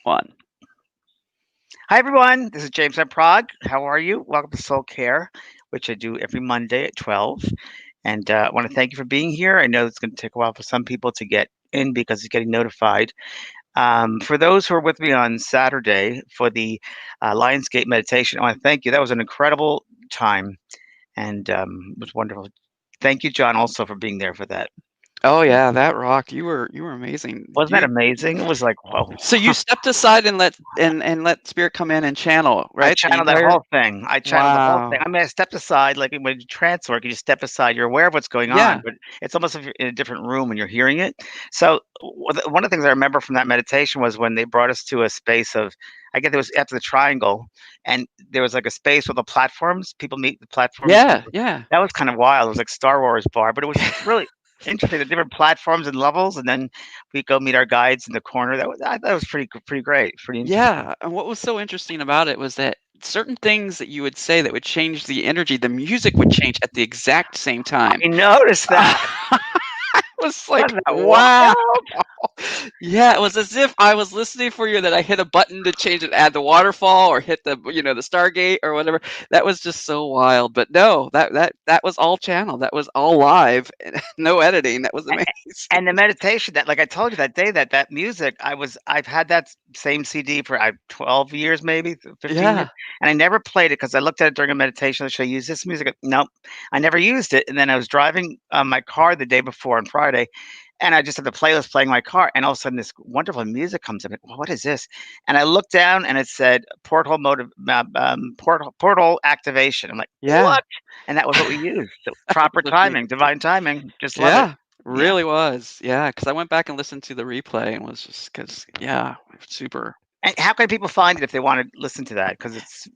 1. Hi, everyone. This is James M. Prague. How are you? Welcome to SoulCARE, which I do every Monday at 12. And I want to thank you for being here. I know it's going to take a while for some people to get in because it's getting notified. For those who are with me on Saturday for the Lionsgate meditation, I want to thank you. That was an incredible time, and it was wonderful. Thank you, John, also for being there for that. Oh yeah, that rocked. You were amazing. Wasn't that amazing? It was like, whoa. So you stepped aside and let spirit come in and channel, I right? The channeled that entire whole thing. I channeled the whole thing. Wow. I mean, I stepped aside, like when you trance work, you just step aside. You're aware of what's going on, Yeah. but it's almost if you're in a different room when you're hearing it. So one of the things I remember from that meditation was when they brought us to a space of, I guess it was after the triangle, and there was like a space with the platforms. People meet the platforms. Yeah, People, yeah. that was kind of wild. It was like Star Wars bar, but it was really interesting. The different platforms and levels, and then we go meet our guides in the corner. That was pretty great, pretty interesting. Yeah, and what was so interesting about it was that certain things that you would say that would change the energy, the music would change at the exact same time. I noticed that. It was like, Wasn't that wow. wild? Yeah, it was as if I was listening for you that I hit a button to change it, add the waterfall or hit the Stargate or whatever. That was just so wild. But no, that was all channel. That was all live. No editing. That was amazing. And the meditation that, like I told you that day, that music, I've had that same CD for 12 years, maybe 15 years, Yeah. and I never played it because I looked at it during a meditation. Should I use this music? Nope, I never used it. And then I was driving my car the day before on Friday, and I just had the playlist playing in my car, and all of a sudden this wonderful music comes in. Well, what is this? And I looked down, and it said portal mode, portal activation. I'm like, Yeah. what? And that was what we used. So That proper was amazing. timing, divine timing. Just love it. Yeah. Yeah. Really was. Yeah, because I went back and listened to the replay and was just because yeah, super. And how can people find it if they wanna listen to that? Because is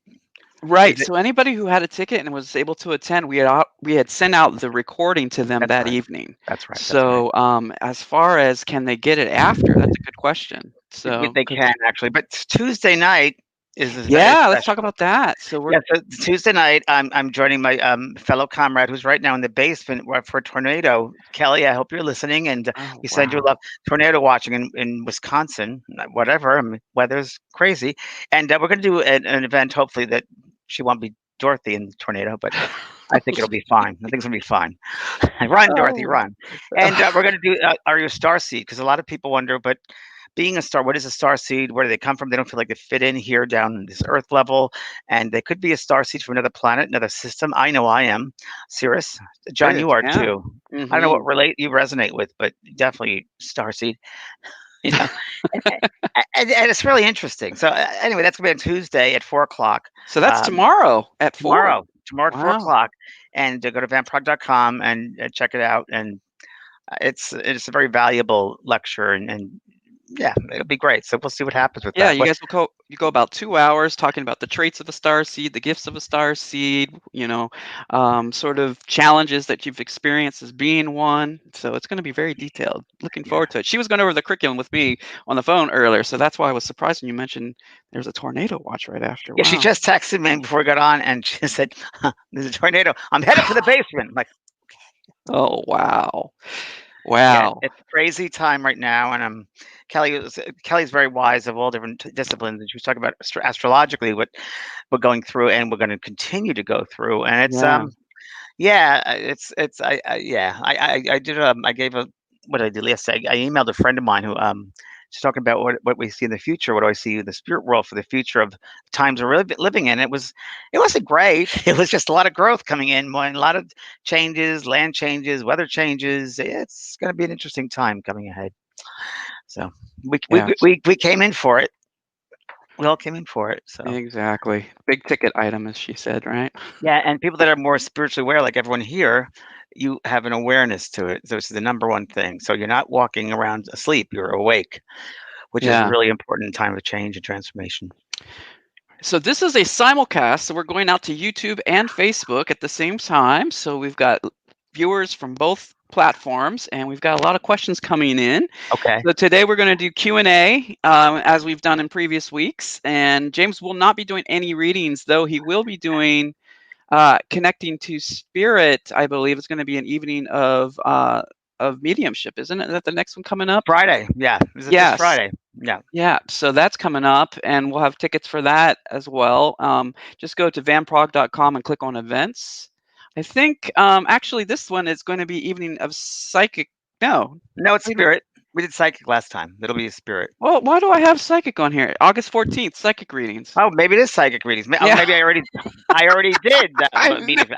Right. it So anybody who had a ticket and was able to attend, we had sent out the recording to them that's that right, evening. that's right, that's right. So as far as can they get it after, that's a good question. Y So they 'cause can actually, but Tuesday night is yeah, let's talk special. about that. So we're Yeah, so Tuesday night, I'm joining my, fellow comrade who's right now in the basement for a tornado. Kelly, I hope you're listening, and oh we send you wow. love. Tornado watching in Wisconsin, whatever, I mean, weather's crazy, and, we're gonna do an event hopefully that she won't be Dorothy in the tornado, but I think it'll be fine. I think it's gonna be fine. Run, Dorothy, Oh. run. And we're going to do Are You a Star Seed? Because a lot of people wonder, but being a star, what is a star seed? Where do they come from? They don't feel like they fit in here down this earth level. And they could be a star seed from another planet, another system. I know I am. Cirrus. John, Serious, you are yeah. too. I don't know what Mhm. relate you resonate with, but definitely star seed. You know, and, and it's really interesting. So anyway, that's gonna be on Tuesday at 4 o'clock. So that's Um, tomorrow at 4. tomorrow at four Wow. o'clock, and go to vanprog.com and check it out. And it's a very valuable lecture, and yeah, it'll be great. So we'll see what happens with Yeah, that. you But guys will go about 2 hours talking about the traits of a star seed, the gifts of a star seed, sort of challenges that you've experienced as being one. So it's going to be very detailed. Looking yeah, forward to it. She was going over the curriculum with me on the phone earlier, so that's why I was surprised when you mentioned there's a tornado watch right after. yeah, she Wow. just texted me before we got on, and she said, huh, "There's a tornado. I'm headed for the basement." I'm like, Oh, wow. yeah, Wow. it's a crazy time right now, and Kelly's very wise of all different disciplines, and she was talking about astrologically what we're going through, and we're going to continue to go through, and it's Yeah. yeah, it's yeah, I did I gave a what did I did yesterday? I emailed a friend of mine who she's talking about what we see in the future. What do I see in the spirit world for the future of times we're living in? It wasn't great. It was just a lot of growth coming in, a lot of changes, land changes, weather changes. It's going to be an interesting time coming ahead. So Yeah. we came in for it. We all came in for it. So. Exactly. Big ticket item, as she said, right? Yeah, and people that are more spiritually aware, like everyone here, you have an awareness to it. So it's the number one thing. So you're not walking around asleep, you're awake, which is Yeah. really important in time of change and transformation. So this is a simulcast, so we're going out to YouTube and Facebook at the same time. So we've got viewers from both platforms, and we've got a lot of questions coming in. Okay. So today we're going to do Q&A, as we've done in previous weeks. And James will not be doing any readings, though he will be doing connecting to spirit. I believe it's going to be an evening of mediumship, isn't it? Is that the next one coming up? Friday. Yeah. Is it this Yes. Friday? Yeah. Yeah, so that's coming up, and we'll have tickets for that as well. Just go to vanprog.com and click on events. I think actually this one is going to be Evening of Psychic. No, No, it's wait a spirit. We did psychic last time. It'll be a spirit. well, why do I have psychic on here? August 14th, psychic readings. Oh, maybe it is psychic readings. Yeah, Maybe I already did that I meeting.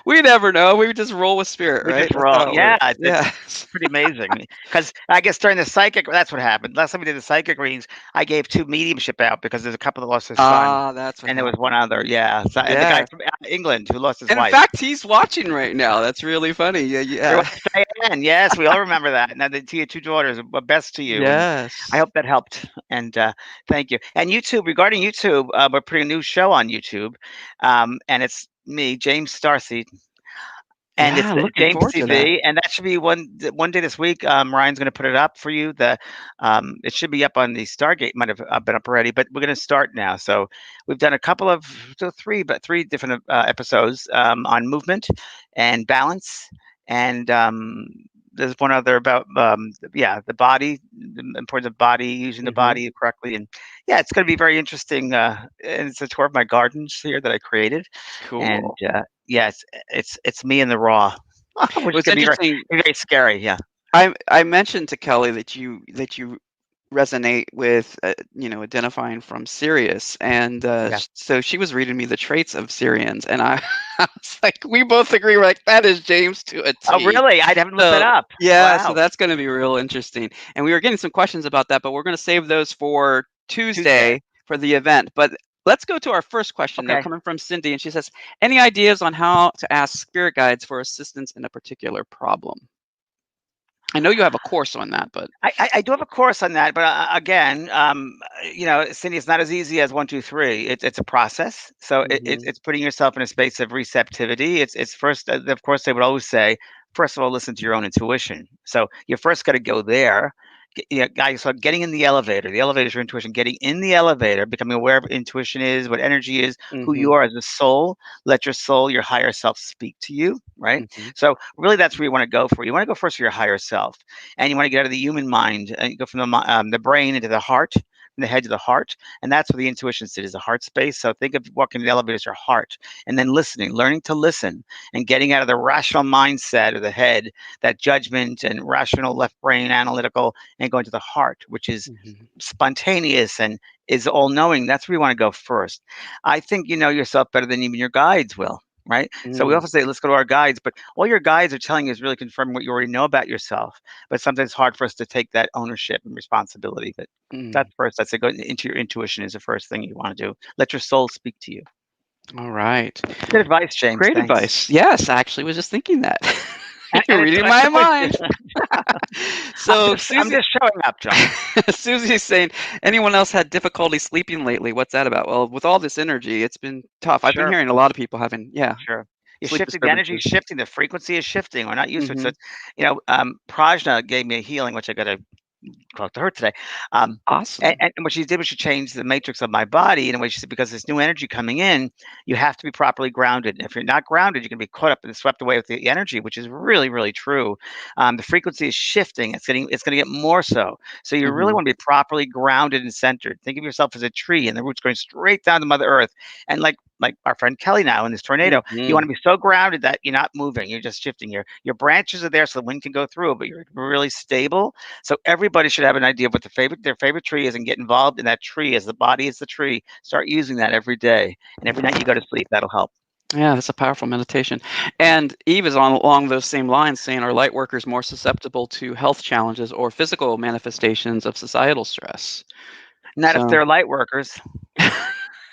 we never know. We just roll with spirit, We right? just That's roll. how it Yeah, works. it's Yeah. pretty amazing. Because I guess during the psychic, that's what happened. Last time we did the psychic readings, I gave 2 mediumship out because there's a couple that lost his son, Ah, that's what and there was one happened. other. Yeah, so, and the guy Yeah. from England who lost his And in wife. fact, he's watching right now. That's really funny. Yeah, There yeah. was Diane. Yes, we all remember that. Now, to your 2 daughters, best to you, and I Yes. hope that helped. And thank you. And YouTube, regarding YouTube, we're putting a new show on YouTube, and it's me, James Starseed. And it's Yeah, looking James forward to that. TV, and that should be one day this week. Ryan's going to put it up for you. It should be up on the Stargate. Might have been up already, but we're going to start now. So we've done a couple of three different episodes on movement and balance, and there's one other about the body, the importance of body, using the Mhm. body correctly, and yeah, it's going to be very interesting. And it's a tour of my gardens here that I created, and Cool. yes, it's me in the raw, which is What's gonna be interesting, very scary. Yeah, I mentioned to Kelly that you resonate with, identifying from Sirius, and, yeah. so she was reading me the traits of Syrians, and I I was like, we both agree, we're like, "That is James to a Oh, T." really? I haven't looked that So, up. yeah, so Wow. that's gonna be real interesting, and we were getting some questions about that, but we're gonna save those for Tuesday. Tuesday for the event, but let's go to our first question, though, Okay. coming from Cindy, and she says, "Any ideas on how to ask spirit guides for assistance in a particular problem?" I know you have a course on that, but I do have a course on that, but again, Cindy, it's not as easy as one, two, three. It's a process. So mhm, it's putting yourself in a space of receptivity. It's first, of course, they would always say, first of all, listen to your own intuition. So you first got to go there. Guys, so getting in the elevator. The elevator is your intuition. Getting in the elevator, becoming aware of intuition is, what energy is, who you mhm, are as a soul. Let your soul, your higher self, speak to you. Right. mhm, So really, that's where you want to go for. You want to go first for your higher self, and you want to get out of the human mind and you go from the brain into the heart, from the head to the heart, and that's where the intuition sits, is the heart space. So think of walking the elevator as your heart, and then listening, learning to listen, and getting out of the rational mindset of the head, that judgment and rational left brain, analytical, and going to the heart, which is mhm, spontaneous and is all knowing. That's where you want to go first. I think you know yourself better than even your guides will. Right. So we mm, often say, let's go to our guides, but all your guides are telling you is really confirming what you already know about yourself. But sometimes it's hard for us to take that ownership and responsibility. But mm. that's first. I'd say go into your intuition is the first thing you want to do. Let your soul speak to you. Alright. Good advice, James. Great Thanks. advice. Yes, I actually was just thinking that. You're And it's reading I my always, mind. So I'm Susie just showing up, John. Susie's saying, "Anyone else had difficulty sleeping lately? What's that about?" Well, with all this energy, it's been tough. I've been Sure. hearing a lot of people having, yeah, Sure. You're sleep shifting, the energy is disturbances. shifting, the frequency is shifting. We're not used to it. So, Mhm. it's, Prajna gave me a healing, which I got to talk to her today. Um, and, Awesome. and what she did was she changed the matrix of my body in a way. She said, because there's new energy coming in, you have to be properly grounded. And if you're not grounded, you can be caught up and swept away with the energy, which is really, really true. The frequency is shifting. It's going to get more so. So you really Mhm. want to be properly grounded and centered. Think of yourself as a tree and the roots going straight down to Mother Earth. And like our friend Kelly now in this tornado, you want Mhm. to be so grounded that you're not moving. You're just shifting. Your branches are there so the wind can go through, but you're really stable. So everybody should have an idea of what their favorite tree is and get involved in that tree as the body is the tree. Start using that every day. And every night you go to sleep, that'll help. Yeah, that's a powerful meditation. And Eve is on along those same lines, saying, "Are light workers more susceptible to health challenges or physical manifestations of societal stress?" Not if So they're light workers.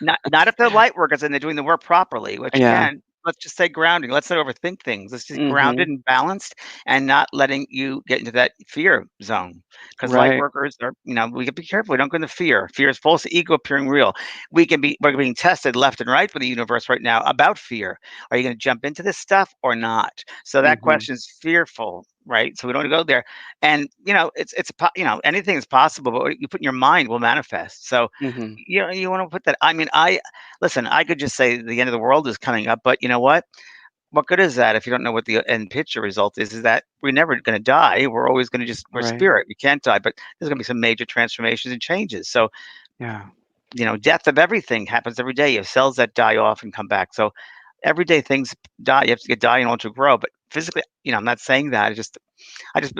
Not if they're light workers and they're doing the work properly, which yeah. again, let's just say grounding. Let's not overthink things. Let's just grounded Mhm. and balanced and not letting you get into that fear zone. Because light Right. workers are, we can be careful. We don't go into fear. Fear is false ego appearing real. We're being tested left and right by the universe right now about fear. Are you going to jump into this stuff or not? So that Mhm. question is fearful, right? So we don't want to go there. And anything is possible, but what you put in your mind will manifest. So Mhm. you want to put that. I mean, I listen. I could just say the end of the world is coming up, but you know what? what good is that if you don't know what the end picture result is? Is that we're never going to die. We're always going to we're Right. spirit. We can't die, but there's going to be some major transformations and changes. So, Yeah. death of everything happens every day. You have cells that die off and come back. So, everyday things die. You have to get die in order to grow. But physically, I'm not saying that. I just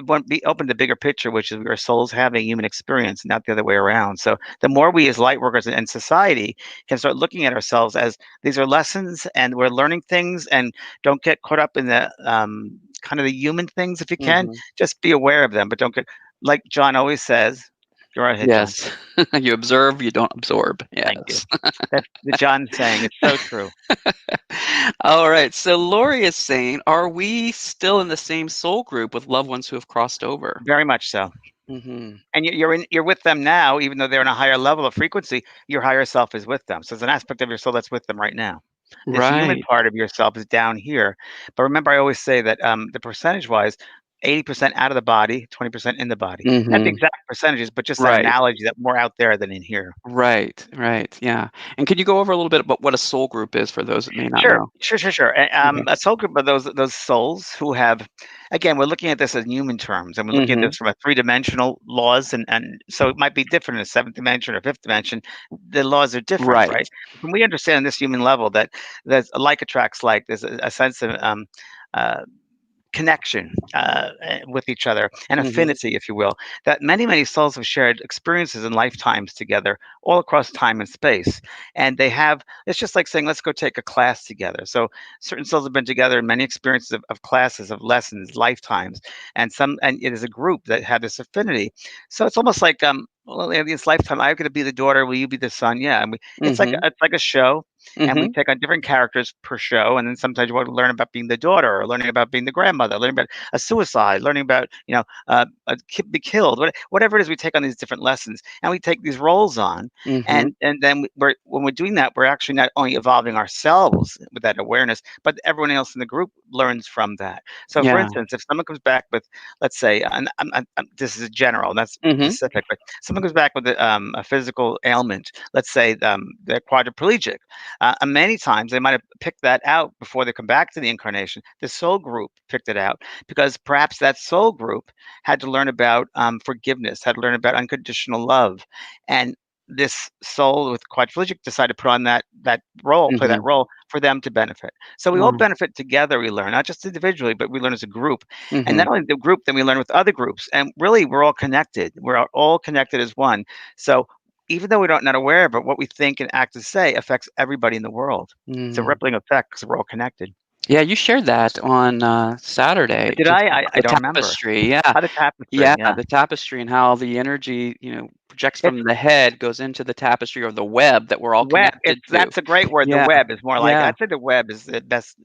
want to be open to the bigger picture, which is our souls having human experience, not the other way around. So the more we as light workers and society can start looking at ourselves as these are lessons and we're learning things, and don't get caught up in the kind of the human things if you can. Mhm. Just be aware of them, but don't get, like John always says. Go right ahead, John. Yes. You observe, you don't absorb. Thank you. Yes. That's the John saying. It's so true. All right. So Lori is saying, are we still in the same soul group with loved ones who have crossed over? Very much so. Mhm. And you're with them now, even though they're in a higher level of frequency. Your higher self is with them. So there's an aspect of your soul that's with them right now. This human Right. part of yourself is down here. But remember, I always say that the percentage wise, 80% out of the body, 20% in the body. Not the Mhm. exact percentages, but just that Right. analogy that more out there than in here. Right. Right. Yeah. And could you go over a little bit about what a soul group is for those that may not Sure, know? sure, sure, sure. Okay. A soul group of those souls who have, again, we're looking at this in human terms, and we're looking at Mhm. this from a three-dimensional laws, and so it might be different in a seventh dimension or fifth dimension. The laws are different, Right. right? When we understand on this human level that there's like attracts like, there's a sense of uh, connection with each other, and Mhm. affinity, if you will, that many, many souls have shared experiences and lifetimes together all across time and space. And it's just like saying, let's go take a class together. So certain souls have been together in many experiences of classes, of lessons, lifetimes, and it is a group that had this affinity. So it's almost like, well, in this lifetime, I'm going to be the daughter. Will you be the son? Yeah, and Mhm. it's like a show, and we Mhm. take on different characters per show, and then sometimes you want to learn about being the daughter, or learning about being the grandmother, learning about a suicide, learning about be killed, whatever it is. We take on these different lessons, and we take these roles on, Mhm. and then when we're doing that, we're actually not only evolving ourselves with that awareness, but everyone else in the group learns from that. So, for Yeah. instance, if someone comes back with, let's say, and this is general, that's Mhm. specific, but someone comes back with a physical ailment, let's say they're quadriplegic. Many times they might have picked that out before they come back to the incarnation. The soul group picked it out because perhaps that soul group had to learn about forgiveness, had to learn about unconditional love, and this soul with quadriplegic decided to put on that role, play that Mhm. role for them to benefit. So we all Wow. benefit together. We learn not just individually, but we learn as a group, and not Mhm. only the group, then we learn with other groups. And really, we're all connected. All connected as one. So even though we're not aware of it, what we think and act and say affects everybody in the world. It's a Mm. rippling effect because we're all connected. Yeah, you shared that on, Saturday, Did just I? about I the don't remember. tapestry, yeah. How the tapestry, Yeah, yeah. the tapestry and how the energy, projects It's from the head, goes into the tapestry or the web that we're all web. It's connected to. That's a great word. The Yeah, web is more like, yeah, I'd say the web is the best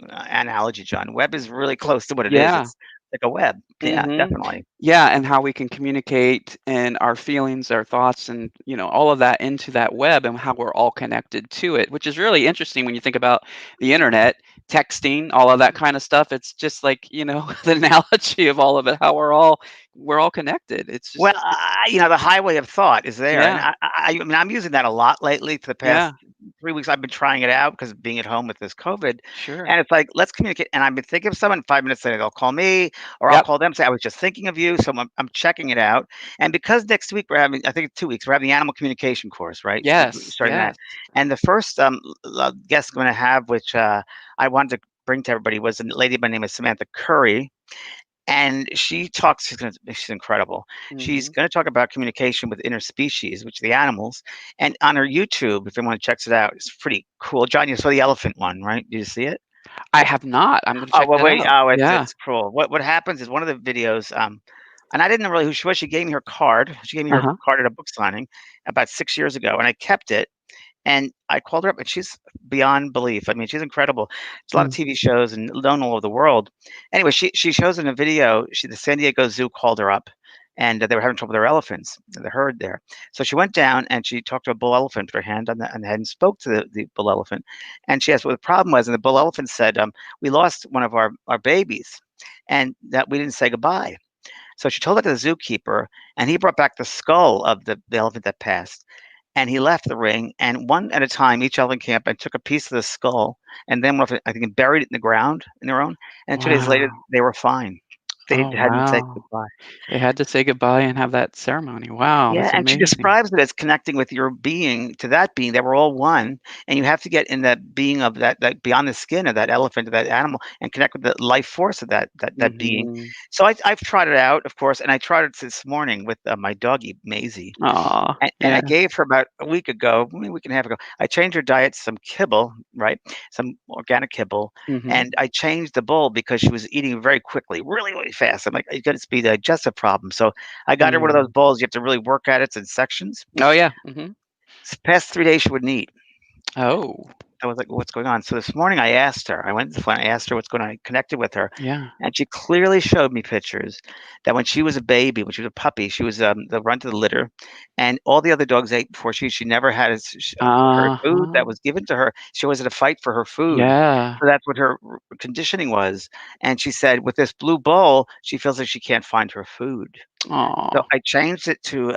analogy, John. Web is really close to what it is. yeah. It's like a web. Yeah, Mhm. definitely. Yeah, and how we can communicate and our feelings, our thoughts, and all of that into that web, and how we're all connected to it, which is really interesting when you think about the internet, texting, all of that kind of stuff. It's just like, the analogy of all of it, how we're all connected. It's Well, just the highway of thought is there, and yeah, I mean, I'm using that a lot lately. For the yeah, past 3 weeks, I've been trying it out because of being at home with this COVID, sure. and it's like, let's communicate. And I've been thinking of someone. 5 minutes later, they'll call me, or I'll Yep. call them. Say, I was just thinking of you, so I'm checking it out. And because next week we're having, I think it's 2 weeks, we're having the animal communication course, right? We're Yes, starting that, yes. and the first guest I'm going to have, which I wanted to bring to everybody, was a lady by the name of Samantha Curry, and she talks. She's incredible. She's Mhm. gonna talk about communication with interspecies, which are the animals. And on her YouTube, if anyone checks it out, it's pretty cool. John, you saw the elephant one, right? Did you see it? I have not. I'm gonna Oh, check well, that wait. out. Oh, Yeah. it's cruel. What happens is one of the videos, and I didn't know really who she was. She gave me her card. She gave me her Uh-huh. card at a book signing about 6 years ago, and I kept it. And I called her up, and she's beyond belief. I mean, she's incredible. There's a lot of Mm. TV shows and known all over the world. Anyway, she shows in a video. The San Diego Zoo called her up, and they were having trouble with their elephants, the herd there. So she went down and she talked to a bull elephant, with her hand on the head, and spoke to the bull elephant. And she asked what the problem was, and the bull elephant said, "We lost one of our babies, and that we didn't say goodbye." So she told that to the zookeeper, and he brought back the skull of the elephant that passed. and he left the ring, and one at a time, each elephant came up and took a piece of the skull, and then went off, I think, and buried it in the ground in their own. And 2 days later, Wow. they were fine. They Oh, hadn't said wow. goodbye. They had to say goodbye and have that ceremony. Wow, Yeah, that's and she amazing. describes it as connecting with your being to that being that we're all one, and you have to get in that being of that beyond the skin of that elephant or that animal and connect with the life force of that being. Mhm. So I've tried it out, of course, and I tried it this morning with my doggie Maisie. Aw, And I yeah. gave her about a week ago, maybe a week and a half ago, I changed her diet to some kibble, right? Some organic kibble. Mhm. And I changed the bowl because she was eating very quickly, really, really fast. I'm like, you got to be a digestive problem. So I got her one of those Mm. bowls you have to really work at it. It's in sections. Oh, yeah. Mhm. Past 3 days, she wouldn't eat. Oh, I was like, "What's going on?" So this morning I asked her. I went to the phone, I asked her what's going on. I connected with her, yeah. and she clearly showed me pictures that when she was a baby, when she was a puppy, she was the runt of the litter, and all the other dogs ate before she never had her food Uh-huh. that was given to her. She always had to fight for her food. Yeah. So that's what her conditioning was. And she said, with this blue bowl, she feels like she can't find her food. So Aw. I changed it to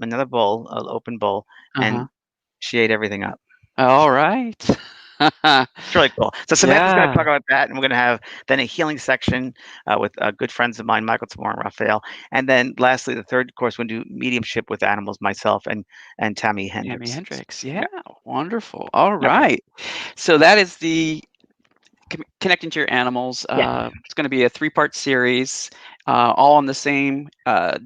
another bowl, an open bowl, Uh-huh. and she ate everything up. Alright. It's really cool. So Samantha's going to Yeah. talk about that, and we're going to have then a healing section with good friends of mine, Michael Tamar and Raphael, and then lastly, the third course we'll do mediumship with animals, myself and Tammy Jimi Hendricks. Hendrix. Yeah. Yeah, wonderful. Okay. Alright. So that is the connecting to your animals. Yeah. It's going to be a three-part series, all on the same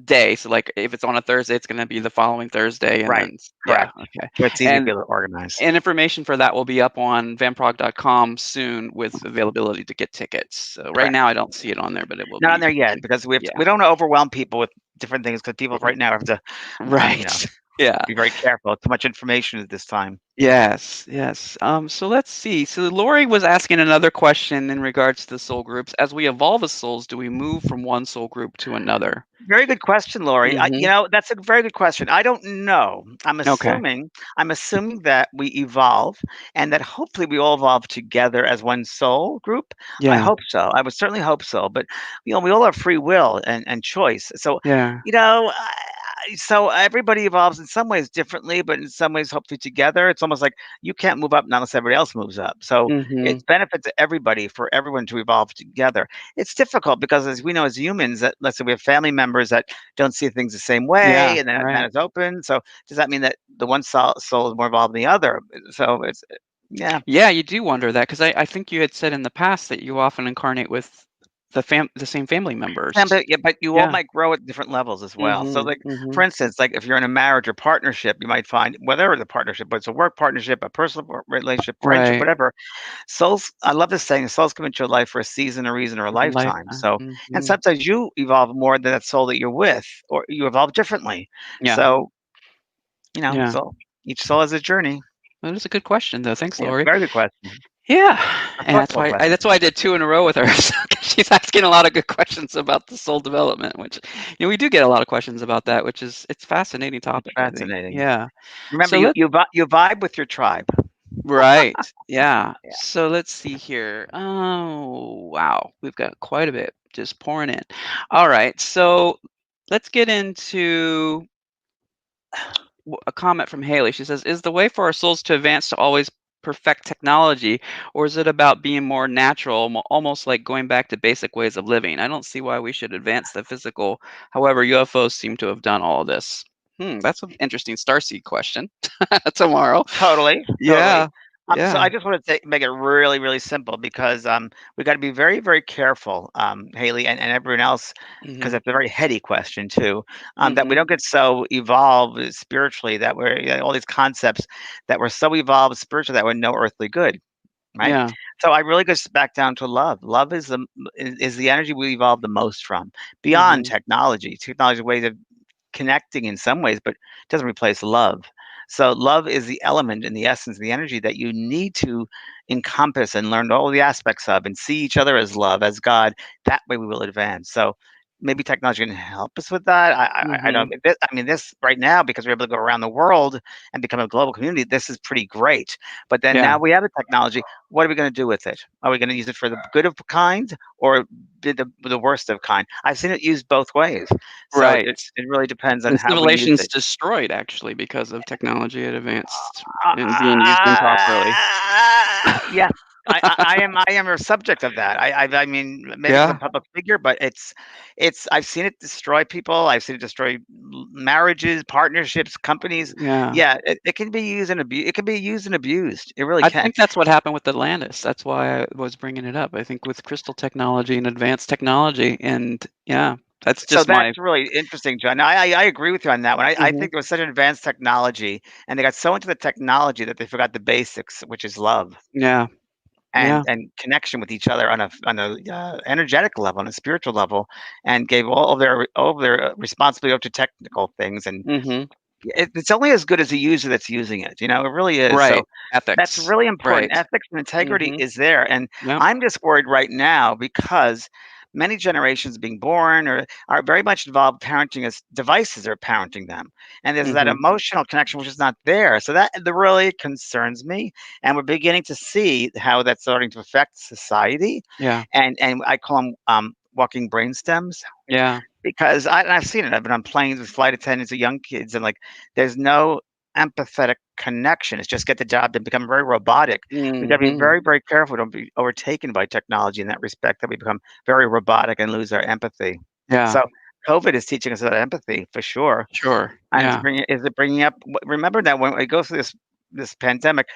day. So, like, if it's on a Thursday, it's going to be the following Thursday, and Right. then yeah, Correct. okay. So it's easy to And feel organized. information for that will be up on vanprog.com soon with availability to get tickets. So right Correct. now, I don't see it on there, but it will Not on be there yet soon. because Yeah. we don't want to overwhelm people with different things because people right now have to, Right. Yeah. be very careful. Too much information at this time. Yes, yes. So let's see. So Lori was asking another question in regards to the soul groups. As we evolve as souls, do we move from one soul group to another? Very good question, Lori. Mhm. That's a very good question. I don't know. Okay. I'm assuming that we evolve and that hopefully we all evolve together as one soul group. I Yeah. hope so. I would certainly hope so. But we all have free will and choice. So, Yeah. you know, so everybody evolves in some ways differently, but in some ways hopefully together. It's almost like you can't move up unless everybody else moves up. So it's Mhm. benefit to everybody for everyone to evolve together. It's difficult because as we know as humans that let's say we have family members that don't see things the same Yeah, way and then that right. is open. So does that mean that the one soul is more involved than the other? So it's yeah. Yeah, you do wonder that because I think you had said in the past that you often incarnate with the same family members. Yeah, but you all Yeah. might grow at different levels as well. So, Mhm. like for Mhm. instance, like if you're in a marriage or partnership, you might find whatever the partnership, but it's a work partnership, a personal relationship, friendship, Right. whatever. Souls, I love this saying, souls come into your life for a season, a reason, or a With a lifetime. lifetime. So, and Mhm. sometimes you evolve more than that soul that you're with, or you evolve differently. Yeah. So, Yeah. so each soul has a journey. That is a good question, though. Thanks, Yeah, Lori. very good question. Yeah, A and thoughtful question. that's why I did 2 in a row with her. So 'cause she's asking a lot of good questions about the soul development, which, we do get a lot of questions about that, which is it's fascinating It's topic, I think. fascinating. Yeah. Remember, So let's you vibe with your tribe. right. Yeah. Yeah. So let's see here. Oh, wow. We've got quite a bit just pouring in. All right. So let's get into a comment from Haley. She says, "Is the way for our souls to advance to always perfect technology, or is it about being more natural, almost like going back to basic ways of living? I don't see why we should advance the physical. However, UFOs seem to have done all of this." That's an interesting starseed question. Tomorrow. Totally, totally. Yeah. So I Yeah. just want to make it really, really simple because we got to be very, very careful, Haley, and everyone else, because Mhm. it's a very heady question too. That we Mhm. don't get so evolved spiritually that we're all these concepts that we're so evolved spiritually that we're no earthly good, right? Yeah. So I really goes back down to love. Love is is the energy we evolve the most from beyond Mhm. technology. Technology ways of connecting in some ways, but it doesn't replace love. So love is the element and the essence, the energy that you need to encompass and learn all the aspects of and see each other as love, as God. That way we will advance. So maybe technology can help us with that. I Mhm. don't. This right now, because we're able to go around the world and become a global community. This is pretty great. But then Yeah. now we have the technology. What are we going to do with it? Are we going to use it for the good of kind or the worst of kind? I've seen it used both ways. So Right. it really depends on And how we use civilizations it. destroyed actually because of technology had advanced and being used improperly. Yes, I am a subject of that. I mean, maybe because I'm Yeah. a public figure, but it's I've seen it destroy people. I've seen it destroy marriages, partnerships, companies. Yeah. Yeah, it can be used and abused. It can be used and abused. It really I can. think that's what happened with Atlantis. That's why I was bringing it up. I think with crystal technology and advanced technology, and yeah, that's So just my. that's really interesting, John. I agree with you on that one. I Mhm. think there was such an advanced technology, and they got so into the technology that they forgot the basics, which is love. Yeah. Yeah. And connection with each other on a energetic level, on a spiritual level, and gave all of their responsibility up to technical things. And Mhm. it's only as good as the user that's using it. It really is. So Right. that's Ethics. really important. Right. Ethics and integrity Mhm. is there, and Yep. I'm just worried right now because many generations being born or are very much involved parenting as devices are parenting them, and there's that Mhm. emotional connection which is not there. So that really concerns me, and we're beginning to see how that's starting to affect society, Yeah. and I call them walking brain stems Yeah. because I've seen it. I've been on planes with flight attendants or young kids, and like, there's no empathetic connection. It's just get the job done, become very robotic. We got to be Mhm. very, very careful. Don't be overtaken by technology in that respect. That we become very robotic and lose our empathy. Yeah. So COVID is teaching us about empathy for sure, Sure. and Yeah. is it bringing up? Remember that when we go through this pandemic,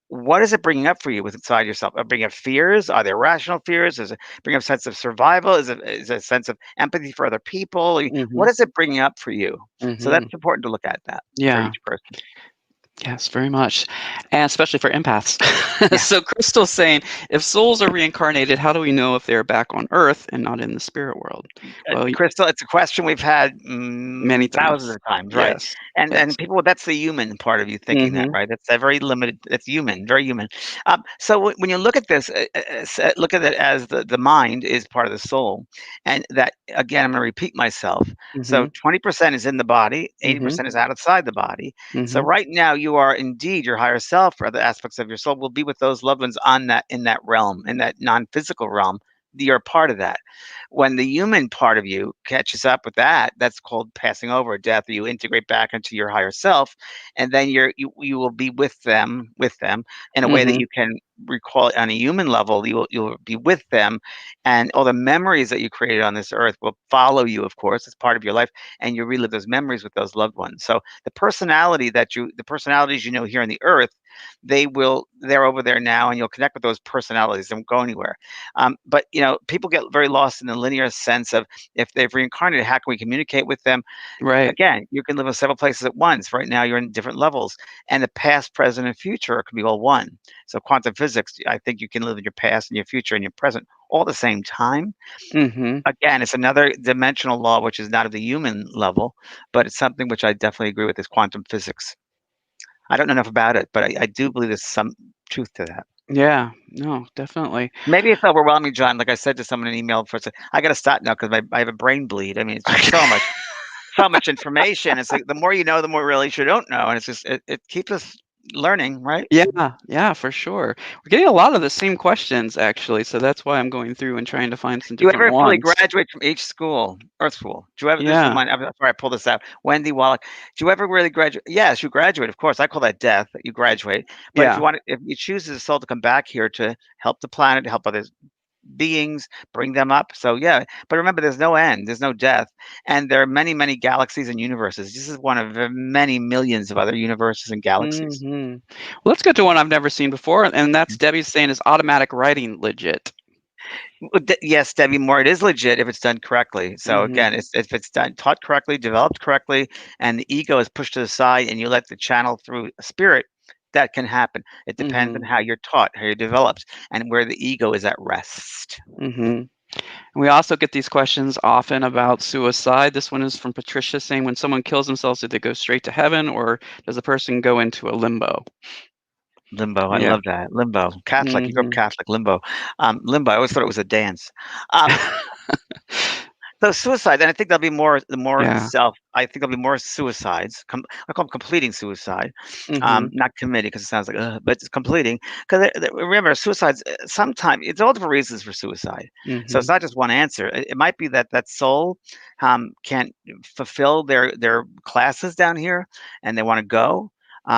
what is it bringing up for you with inside yourself? Bringing up fears? Are they rational fears? Is it bringing up a sense of survival? Is it a sense of empathy for other people? What Mhm. is it bringing up for you? So Mhm. that's important to look at that for Yeah. each person. Yes, very much, and especially for empaths. Yeah. So Crystal's saying, if souls are reincarnated, how do we know if they're back on Earth and not in the spirit world? Well, Crystal, it's a question we've had many thousands times. of times, right? Yes. And Yes. people, that's the human part of you thinking that, Mhm. right? That's a very limited. It's human, very human. So when you look at this, look at it as the mind is part of the soul, and that again, I'm going to repeat myself. So Mhm. 20% is in the body, Mhm. 80% is outside the body. So Mhm. right now, you are indeed your higher self, or other aspects of your soul will be with those loved ones on that in that realm, in that non-physical realm. You're a part of that. When the human part of you catches up with that, that's called passing over, death. You integrate back into your higher self, and then you will be with them in a way that Mhm. you can recall it on a human level. You'll be with them, and all the memories that you created on this earth will follow you. Of course, it's part of your life, and you relive those memories with those loved ones. So the personalities here on the earth, they're over there now, and you'll connect with those personalities. They won't go anywhere. But people get very lost in the linear sense of if they've reincarnated, how can we communicate with them? Right. Again, you can live in several places at once. Right now, you're in different levels, and the past, present, and future can be all one. So, quantum physics, I think you can live in your past and your future and your present all at the same time. Mhm. Again, it's another dimensional law, which is not at the human level, but it's something which I definitely agree with is quantum physics. I don't know enough about it, but I do believe there's some truth to that. Yeah. No, definitely. Maybe it's overwhelming, John. Like I said to someone in an email for I got to stop now because I have a brain bleed. I mean, it's just so much information. It's like the more you know, the more really you don't know, and it's just it keeps us learning, right? Yeah, yeah, for sure. We're getting a lot of the same questions actually, so that's why I'm going through and trying to find some Do you different ever fully ones. graduate from each school, Earth School? Do you ever? This is Yeah. mine. I'm sorry, I pulled this out. Wendy Wallach. Do you ever really graduate? Yes, you graduate. Of course, I call that death. You graduate. But Yeah. if you choose as a soul to come back here to help the planet, to help other beings, bring them up. So yeah, but remember, there's no end, there's no death, and there are many, many galaxies and universes. This is one of the many millions of other universes and galaxies. Mhm. Well, let's get to one I've never seen before, and that's Debbie saying, "Is automatic writing legit?" Well, yes, Debbie Moore, it is legit if it's done correctly. So Mhm. again, if it's done, taught correctly, developed correctly, and the ego is pushed to the side, and you let the channel through spirit, that can happen. It depends on Mhm. how you're taught, how you're developed, and where the ego is at rest. Mhm. We also get these questions often about suicide. This one is from Patricia saying, "When someone kills themselves, do they go straight to heaven, or does the person go into a limbo?" Limbo, I Yeah. love that. Limbo, Catholic. You grew up Mhm. Catholic. Limbo, limbo. I always thought it was a dance. Um, So suicide, and I think there'll be more. Yeah. I think there'll be more suicides. I call them completing suicide, Mhm. not committing because it sounds like, but it's completing. Because remember, suicides. Sometimes it's all different reasons for suicide. So it's Mhm. not just one answer. It might be that that soul can't fulfill their classes down here, and they want to go.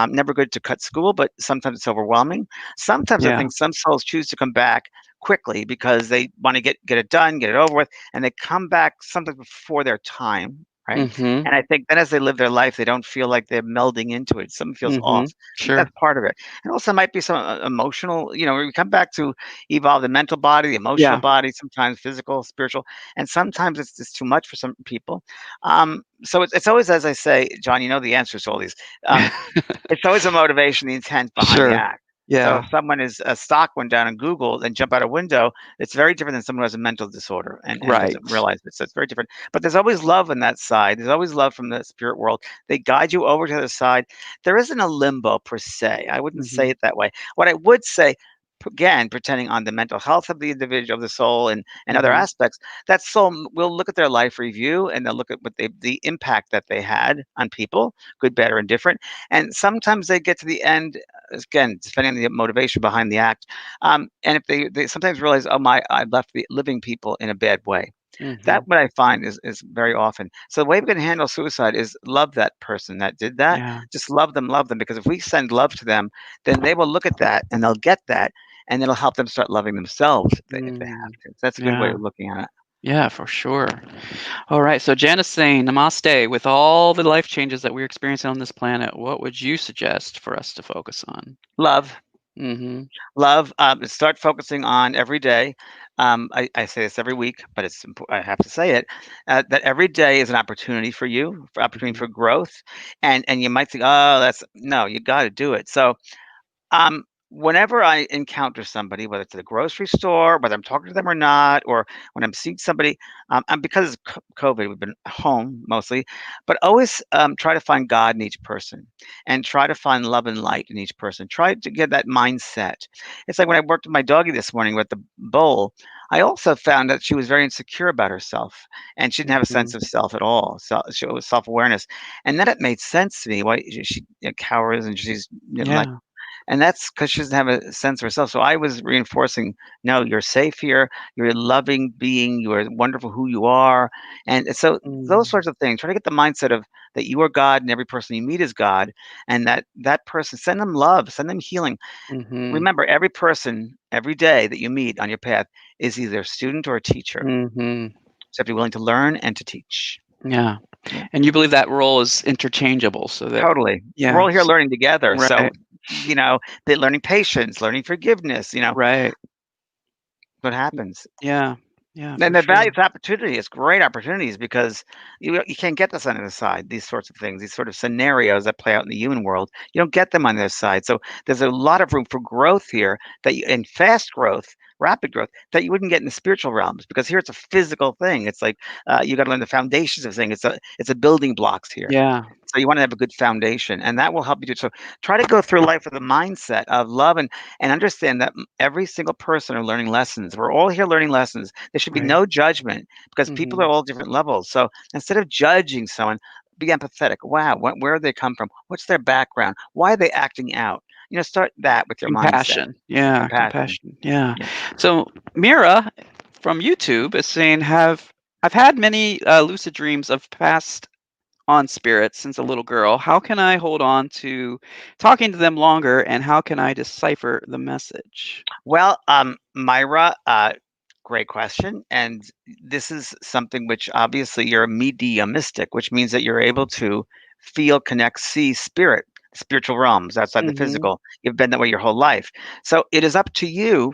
Never good to cut school, but sometimes it's overwhelming. Sometimes I Yeah. think some souls choose to come back quickly because they want to get it done, get it over with, and they come back sometimes before their time, right? Mhm. And I think then as they live their life, they don't feel like they're melding into it. Something feels off. Mhm. I think that's Sure. part of it. And also might be some emotional, we come back to evolve the mental body, the emotional Yeah. body, sometimes physical, spiritual, and sometimes it's just too much for some people. So it's always, as I say, John, you know the answers to all these. Um, it's always a motivation, the intent behind the Sure. act. So Yeah. if someone is a stock went down in Google and jump out a window, it's very different than someone who has a mental disorder and doesn't Right. realize it. So it's very different. But there's always love in that side. There's always love from the spirit world. They guide you over to the other side. There isn't a limbo per se. I wouldn't say Mhm. it that way. What I would say, again, pretending on the mental health of the individual, of the soul, and other Mhm. aspects, that soul will look at their life review and they'll look at what the impact that they had on people, good, bad, or indifferent. And sometimes they get to the end, again, depending on the motivation behind the act. And if they sometimes realize, oh my, I left the living people in a bad way. That Mhm. what I find is very often. So the way we can handle suicide is love that person that did that. Yeah. Just love them. Because if we send love to them, then they will look at that and they'll get that, and it'll help them start loving themselves if they have Mm. to. So that's a good way Yeah. of looking at it. Yeah, for sure. All right. So Janice saying, Namaste. With all the life changes that we're experiencing on this planet, what would you suggest for us to focus on? Love. Mm-hmm. Love, start focusing on every day. I say this every week, but I have to say it, that every day is an opportunity for you, for opportunity Mm-hmm. for growth. And you might think, oh, that's no, you got to do it. So whenever I encounter somebody, whether it's at the grocery store, whether I'm talking to them or not, or when I'm seeing somebody, and because of COVID, we've been home mostly, but always try to find God in each person and try to find love and light in each person. Try to get that mindset. It's like when I worked with my doggie this morning with the bowl, I also found that she was very insecure about herself and she didn't have a Mm-hmm. sense of self at all. So she was self-awareness. And then it made sense to me why she cowers and she's like, Yeah. and that's because she doesn't have a sense of herself. So I was reinforcing, no, you're safe here. You're a loving being. You are wonderful who you are. And so those Mm. sorts of things. Try to get the mindset of that you are God and every person you meet is God, and that person, send them love, send them healing. Mm-hmm. Remember, every person, every day that you meet on your path is either a student or a teacher. Mm-hmm. So you have to be willing to learn and to teach. Yeah. Yeah, And you believe that role is interchangeable so that, totally. We're yeah. all here learning together. Right. So, they're learning patience, learning forgiveness, Right. what happens. Yeah. Yeah, And for the sure. value of opportunity is great opportunities because you can't get this on the other side. These sorts of things, these sort of scenarios that play out in the human world, you don't get them on the other side. So there's a lot of room for growth here and fast growth, rapid growth that you wouldn't get in the spiritual realms because here it's a physical thing. It's like you got to learn the foundations of things. It's a building blocks here. Yeah. So you want to have a good foundation, and that will help you do so. Try to go through life with a mindset of love and understand that every single person are learning lessons. We're all here learning lessons. There should be Right. no judgment because people Mm-hmm. are all different levels. So instead of judging someone, be empathetic. Wow, where they come from? What's their background? Why are they acting out? Start that with your mindset. Compassion. Yeah, Compassion. compassion. Yeah. Yeah. So Mira from YouTube is saying, have I've had many lucid dreams of past on spirits since a little girl. How can I hold on to talking to them longer, and how can I decipher the message? Well, Myra, great question. And this is something which obviously you're a mediumistic, which means that you're able to feel, connect, see spirit, spiritual realms outside the Mhm. physical. You've been that way your whole life. So it is up to you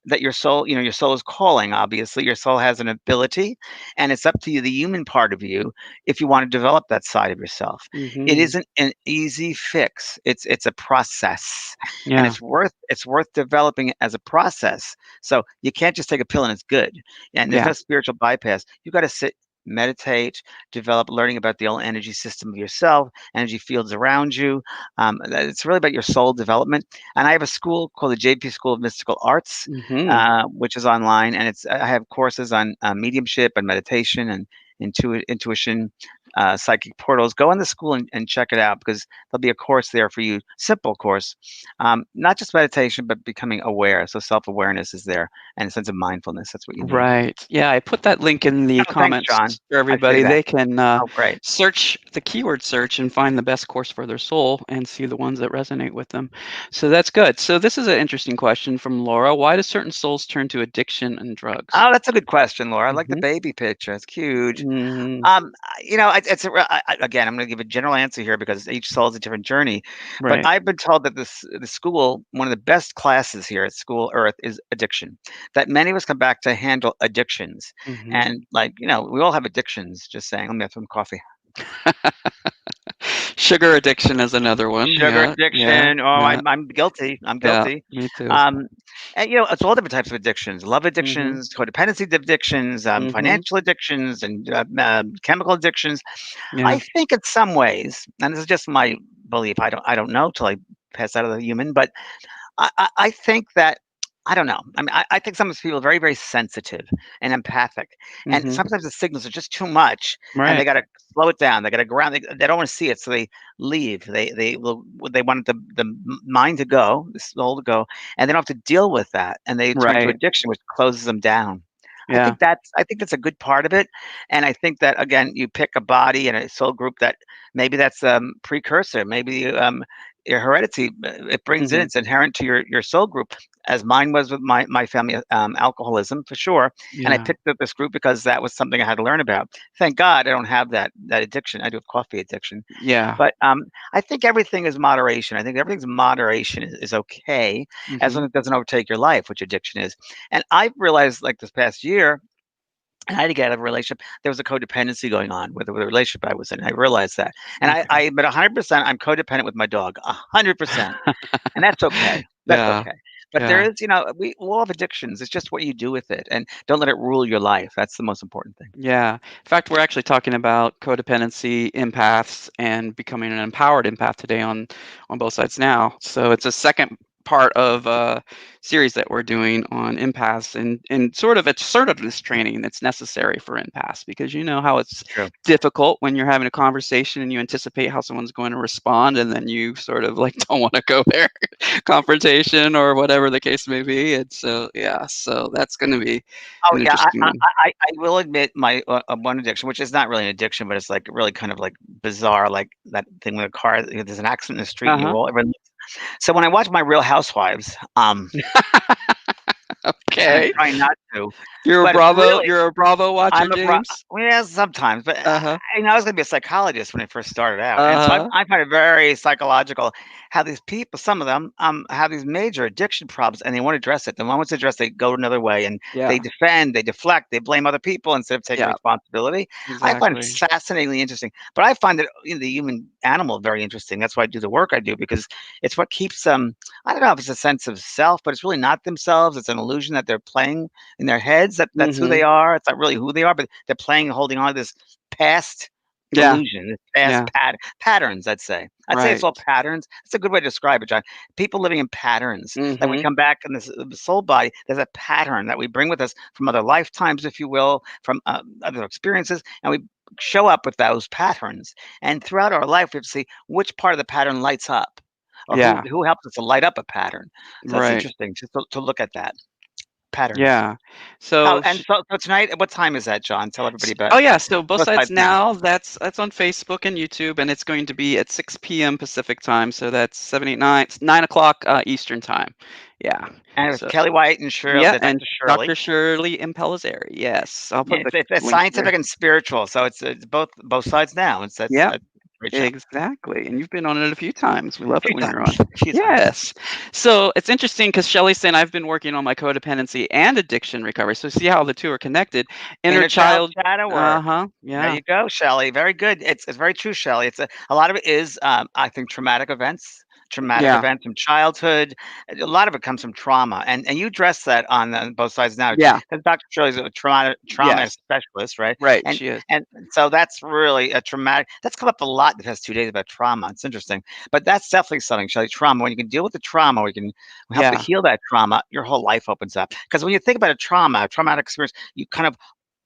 that your soul is calling, obviously. Your soul has an ability, and it's up to you, the human part of you, if you want to develop that side of yourself. It Mhm. isn't an easy fix. It's a process, and Yeah. it's worth developing it as a process. So you can't just take a pill and it's good. And there's Yeah. no spiritual bypass. You got to sit. meditate, develop learning about the whole energy system of yourself, energy fields around you. It's really about your soul development. And I have a school called the JP School of Mystical Arts, Mhm. which is online, and I have courses on mediumship and meditation and intuition, psychic portals. Go on the school and check it out because there'll be a course there for you, simple course, not just meditation, but becoming aware. So self-awareness is there and a sense of mindfulness. That's what you need. Right. Yeah, I put that link in the Oh, thanks, comments John. for I see everybody. that. They can Oh, great. search the keyword search and find the best course for their soul and see the ones that resonate with them. So that's good. So this is an interesting question from Laura. Why do certain souls turn to addiction and drugs? Oh, that's a good question, Laura. I like the Mhm. baby picture. It's cute. Mhm. It's again, I'm going to give a general answer here because each soul is a different journey. But Right. I've been told that the school, one of the best classes here at School Earth is addiction. That many of us come back to handle addictions, Mhm. and we all have addictions. Just saying. Let me have some coffee. Sugar addiction is another one. Sugar Yeah. Yeah. addiction. Oh, Yeah. I'm guilty. I'm Yeah. guilty. Me too. Um, and it's all different types of addictions: love Mhm. addictions, codependency addictions, Mhm. financial addictions, and chemical addictions. Yeah. I think in some ways, and this is just my belief. I don't know till I pass out of the human, but I think that I don't know. I mean, I think some of these people are very, very sensitive and empathic, and Mhm. sometimes the signals are just too much, and they Right. got to slow it down. They got to ground. They don't want to see it, so they leave. They want the mind to go, the soul to go, and they don't have to deal with that, and they turn to Right. addiction, which closes them down. Yeah. I think that's a good part of it, and I think that again, you pick a body and a soul group that maybe that's precursor, maybe your heredity it brings in Mhm. it's inherent to your soul group, as mine was with my family, alcoholism for sure. And I Yeah. picked up this group because that was something I had to learn about. Thank God I don't have that addiction. I do have coffee addiction, Yeah. but I think everything is moderation. I think everything's moderation is okay as long Mhm. as it doesn't overtake your life, which addiction is. And I've realized like this past year, I had to get out of a relationship. There was a codependency going on with the relationship I was in. I realized that. And Okay. but 100%, I'm codependent with my dog, 100%. And that's okay. That's Yeah. okay. But there Yeah. is, we all have addictions. It's just what you do with it. And don't let it rule your life. That's the most important thing. Yeah. In fact, we're actually talking about codependency empaths and becoming an empowered empath today on both sides now. So it's a second part of a series that we're doing on empaths and sort of assertiveness training that's necessary for empaths because you know how it's True. difficult when you're having a conversation and you anticipate how someone's going to respond and then you sort of like don't want to go there confrontation or whatever the case may be. And so yeah, so that's going to be Oh, an yeah. I, interesting I, one. I will admit my one addiction, which is not really an addiction, but it's like really kind of like bizarre, like that thing with a car. There's an accident in the street, and you Uh-huh. roll. So when I watch my Real Housewives, and I'm Okay. trying not to, You're a but it's Bravo really you're a Bravo watcher, I'm a bro James? well, yeah, sometimes, but Uh-huh. I was gonna be a psychologist when I first started out, and so Uh-huh. I find it very psychological how these people, some of them, have these major addiction problems, and they won't address it. The moment it's addressed, they go another way, and they Yeah. defend, they deflect, they blame other people instead of taking Yeah, responsibility. I find it exactly. fascinatingly interesting, but I find that, the human animal very interesting. That's why I do the work I do because it's what keeps them. I don't know if it's a sense of self, but it's really not themselves. It's an illusion that they're playing in their heads that's who they Mhm. are. It's not really who they are, but they're playing, holding on to this past Yeah, illusion, this past yeah, patterns. I'd say it's right. all patterns. It's a good way to describe it, John. People living in patterns. Like we Mhm. come back in this the soul body. There's a pattern that we bring with us from other lifetimes, if you will, from other experiences, and we show up with those patterns. And throughout our life, we have to see which part of the pattern lights up, or who Yeah, who helps us to light up a pattern. So that's right. interesting to look at that patterns. Yeah. Oh, So and sh so tonight, what time is that, John? Tell everybody s about oh, yeah, so Both both Sides sides now. Now, that's on Facebook and YouTube, and it's going to be at 6 p.m. Pacific time, so that's 7, 8, 9 9 o'clock, Eastern time. Yeah. And it was So Kelly White and Shirley, yeah, the and Dr. Shirley. Dr. Shirley Impellizzeri, yes. I'll put Yeah, the it's link scientific here. and spiritual, so it's both sides now. Yeah. That's a great show. Exactly, and you've been on it a few times. We A love it few when you're on. times, a few times. Yes. So it's interesting because Shelly's saying I've been working on my codependency and addiction recovery. So see how the two are connected. Inner Inner child child. shadow work. Uh-huh. There Yeah. you go, Shelley. Very good. It's very true, Shelley. A lot of it is, I think, traumatic events. traumatic Yeah. events from childhood. A lot of it comes from trauma, and you address that on both sides now. Yeah. Because Dr. Shirley's a trauma Yes. specialist, right? Right. And She is. and so that's really a traumatic. That's come up a lot the past 2 days about trauma. It's interesting, but that's definitely something, Shelley. Trauma. When you can deal with the trauma, we can help to Yeah. heal that trauma. Your whole life opens up. Because when you think about a traumatic experience, you kind of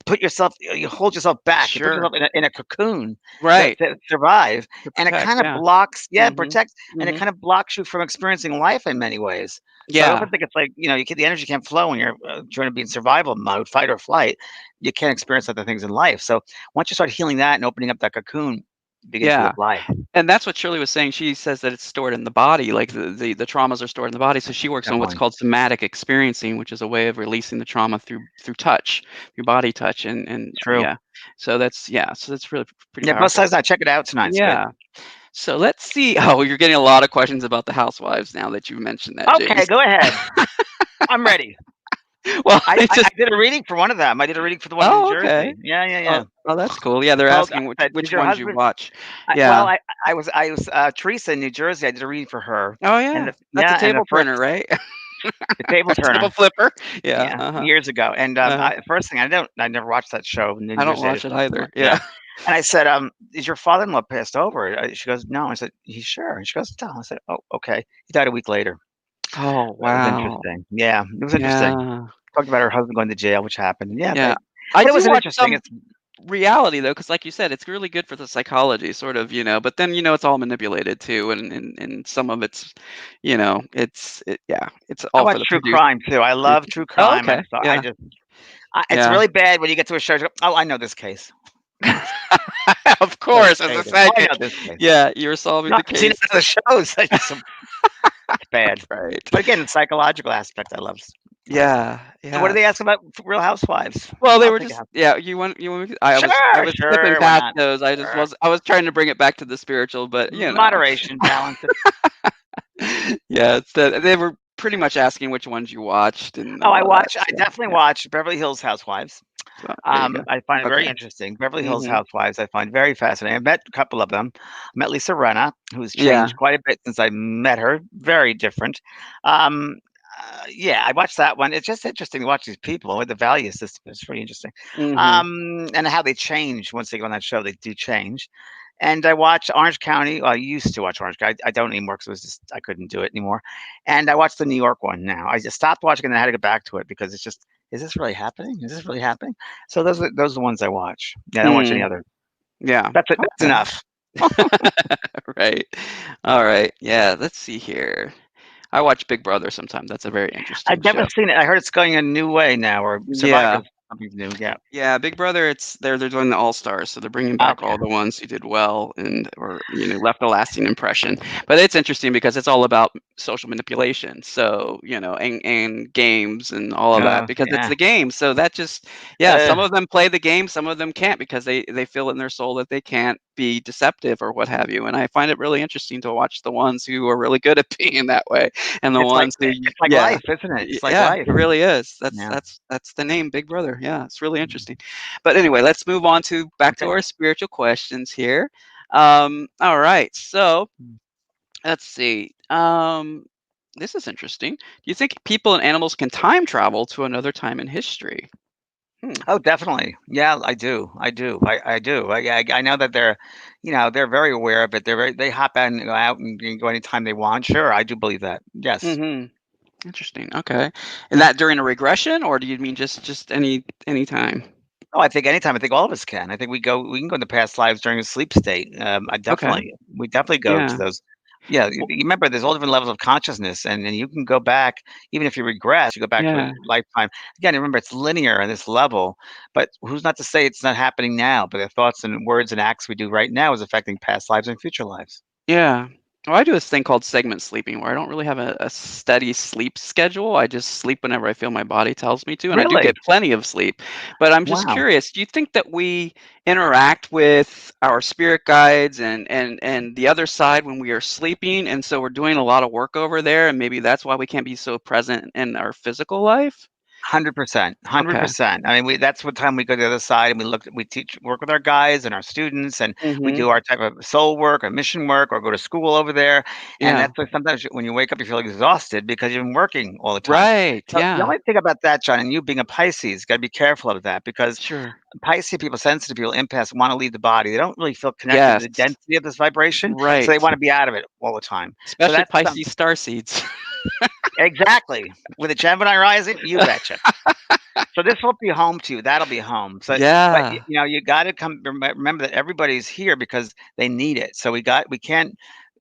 you hold yourself back, you put Sure. yourself in a cocoon Right. to survive, To and it protect. kind of Yeah. blocks Mhm. protects, and it Mhm. kind of blocks you from experiencing life in many ways. So I often Yeah. think it's like, the energy can't flow when you're trying to be in survival mode, fight or flight. You can't experience other things in life. So once you start healing that and opening up that cocoon, you begin to live Yeah. life. And that's what Shirley was saying. She says that it's stored in the body, like the traumas are stored in the body. So she works on what's Definitely. called somatic experiencing, which is a way of releasing the trauma through touch, through body touch, and True. yeah. So that's really pretty Yeah, both powerful. sides now. Check it out tonight. It's good. Yeah. So let's see. Oh, you're getting a lot of questions about the housewives now that you mentioned that, Okay, James. go ahead. I'm ready. Well, I, I I, I just did a reading for one of them. I did a reading for the one in New oh, okay. Jersey. Yeah, yeah, Oh, yeah. oh, that's cool. Yeah, It's they're called. asking Did which your ones you husband? watch. I, well, Yeah. I, I was Teresa in New Jersey. I did a reading for her, Oh, and yeah. That's a the table first turner, right? the table A table turner. flipper. Yeah. Yeah, Uh-huh. years ago. And Uh-huh. first thing I never watched that show in New I don't Jersey. I watch just it either. yeah. Yeah. And I said, "Is your father-in-law passed over?" She goes, "No." I said, "He's sure?" And she goes, "No." I said, "Oh, okay." He died a week later. Oh, That was wow. interesting. Yeah, it was interesting. Yeah. Talked about her husband going to jail, which happened. Yeah, Yeah. I but it do was an watch interesting. some reality though, because like you said, it's really good for the psychology, sort of, but then it's all manipulated too, and some of it's, yeah, it's I all for watch the true crime too. I love producers. true Oh, crime. okay. I Yeah. just it's Yeah. really bad when you get to a show. You go, "Oh, I know this case." Of So course, as a frustrating. "Oh, I know psychic. this case." Yeah, you're solving No, the I've seen it case. in other shows. It's bad. Right. But again, the psychological aspect I love. Yeah. So what do Yeah. they ask about Real Housewives? Well, they I'll were take a just house. yeah, you want me I was I Sure, was skipping sure, why past not? those. Sure. I was trying to bring it back to the spiritual, but Moderation, balance it. Yeah, it's they were pretty much asking which ones you watched and Oh, all of that. I So, definitely yeah. watch Beverly Hills Housewives. So, there you go. I find it very Okay. interesting. Beverly Hills Mhm. Housewives, I find very fascinating. I've met a couple of them. I met Lisa Renna, who's Yeah. changed quite a bit since I met her. Very different. Um, yeah, I watched that one. It's just interesting to watch these people with the value system. It's pretty interesting. Mhm. And how they change once they go on that show. They do change. And I watch Orange County. Well, I used to watch Orange County. I don't anymore because it was just I couldn't do it anymore. And I watch the New York one now. I just stopped watching and I had to get back to it because it's just, is this really happening? Is this really happening? So those are the ones I watch. Yeah, I don't watch any Mm. other. Yeah. That's it. That's Okay. enough. Right. All right. Yeah, let's see here. I watch Big Brother sometimes. That's a very interesting I've never show. seen it. I heard it's going a new way now, or Yeah. Survivor's something new. Yeah. Yeah, Big Brother, it's they're doing the All-Stars, so they're bringing back Okay. all the ones who did well and or left a lasting impression. But it's interesting because it's all about social manipulation. So, and games and all of that because it's Yeah. the game. So that just yeah, Uh, some of them play the game, some of them can't because they feel in their soul that they can't be deceptive or what have you. And I find it really interesting to watch the ones who are really good at being that way and the ones who it's like yeah, life, isn't it? It's like yeah, life. it really is. Yeah. That's the name, Big Brother. Yeah, it's really interesting. But anyway, let's move on to back to Okay. our spiritual questions here. All right. So let's see. This is interesting. Do you think people and animals can time travel to another time in history? Hmm. Oh, definitely. Yeah, I do. I do. I do. I know that they're very aware of it. They hop out and go out and can go anytime they want. Sure, I do believe that. Yes. Mm-hmm. Interesting. Okay. And that during a regression, or do you mean just any time? Oh, I think anytime. I think all of us can. I think we can go into past lives during a sleep state. Okay. We definitely go to Yeah. those. Yeah, Well, you remember there's all different levels of consciousness, and you can go back, even if you regress, you go back to a yeah. lifetime. Again, remember it's linear on this level, but who's not to say it's not happening now? But the thoughts and words and acts we do right now is affecting past lives and future lives. Yeah. Well, I do this thing called segment sleeping where I don't really have a steady sleep schedule. I just sleep whenever I feel my body tells me to, and I do Really? get plenty of sleep. But I'm just Wow. curious, do you think that we interact with our spirit guides and the other side when we are sleeping, and so we're doing a lot of work over there, and maybe that's why we can't be so present in our physical life? 100%, Okay. 100%. I mean, that's what time we go to the other side and we teach, work with our guys and our students, and we Mhm. do our type of soul work or mission work or go to school over there. And Yeah. that's like sometimes when you wake up, you feel exhausted because you've been working all the time. Right, So the yeah. only thing about that, John, and you being a Pisces, got to be careful of that because Sure. Pisces people, sensitive people, empaths want to leave the body. They don't really feel connected to Yes. the density of this vibration, so they Right. want to be out of it all the time. So Especially that's Pisces star seeds. exactly with a Gemini rising. You betcha. So this will be home to you. That'll be home. So, but Yeah. you got to remember that everybody's here because they need it. So we can't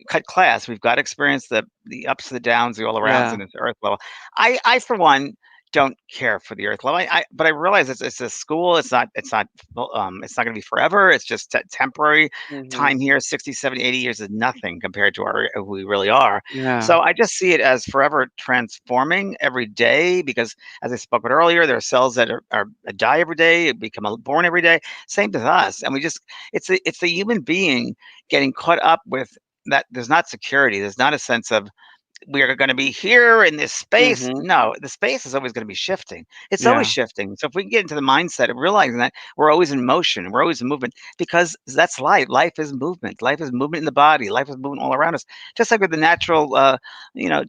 cut class. We've got to experience the ups, the downs, the all arounds Yeah. in this earth level. I for one don't care for the earth level. But I realize it's a school. It's not going to be forever. It's just temporary Mhm. time here. 60, 70, 80 years is nothing compared to our who we really are. Yeah. So I just see it as forever transforming every day because as I spoke about earlier, there are cells that are die every day, become born every day. Same with us, and we just it's the human being getting caught up with that. There's not security. There's not a sense of we are going to be here in this space. Mhm. No, the space is always going to be shifting. It's always Yeah. shifting. So if we can get into the mindset of realizing that we're always in motion, we're always in movement, because that's life. Life is movement. Life is movement in the body. Life is movement all around us. Just like with the natural,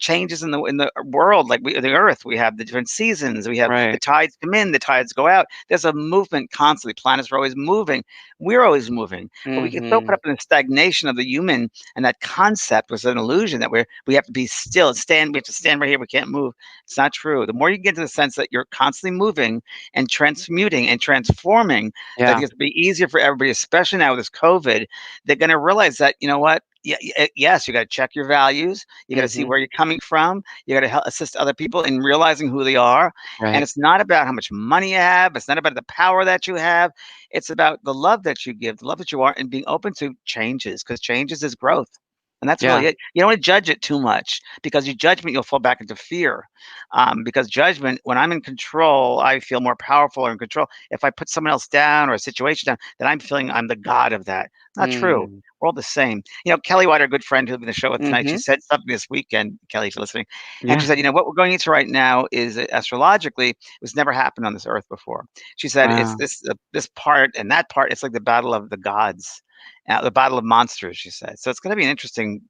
changes in the world, like the Earth, we have the different seasons. We have the Right. tides come in, the tides go out. There's a movement constantly. Planets are always moving. We're always moving, but we get so caught Mhm. up in the stagnation of the human, and that concept was an illusion that we have to be still and stand. We have to stand right here. We can't move. It's not true. The more you get to the sense that you're constantly moving and transmuting and transforming, that Yeah. it's be easier for everybody, especially now with this COVID. They're going to realize that you know what. Yeah, yes, you got to check your values. You got to see Mhm. where you're coming from. You got to help assist other people in realizing who they are. And Right. it's not about how much money you have. It's not about the power that you have. It's about the love that you give, the love that you are, and being open to changes because changes is growth. And that's really Yeah. it. You don't want to judge it too much because your judgment, you'll fall back into fear. Because judgment, when I'm in control, I feel more powerful or in control. If I put someone else down or a situation down, then I'm feeling I'm the god of that. Not true. Mm. We're all the same. Kelly White, our good friend who's been the show with tonight, she Mhm. said something this weekend, Kelly, if you're listening. And she Yeah. said, what we're going into right now is astrologically, it was never happened on this earth before. She said, it's Wow. this part and that part, it's like the battle of the gods. The battle of monsters, she said. So it's going to be an interesting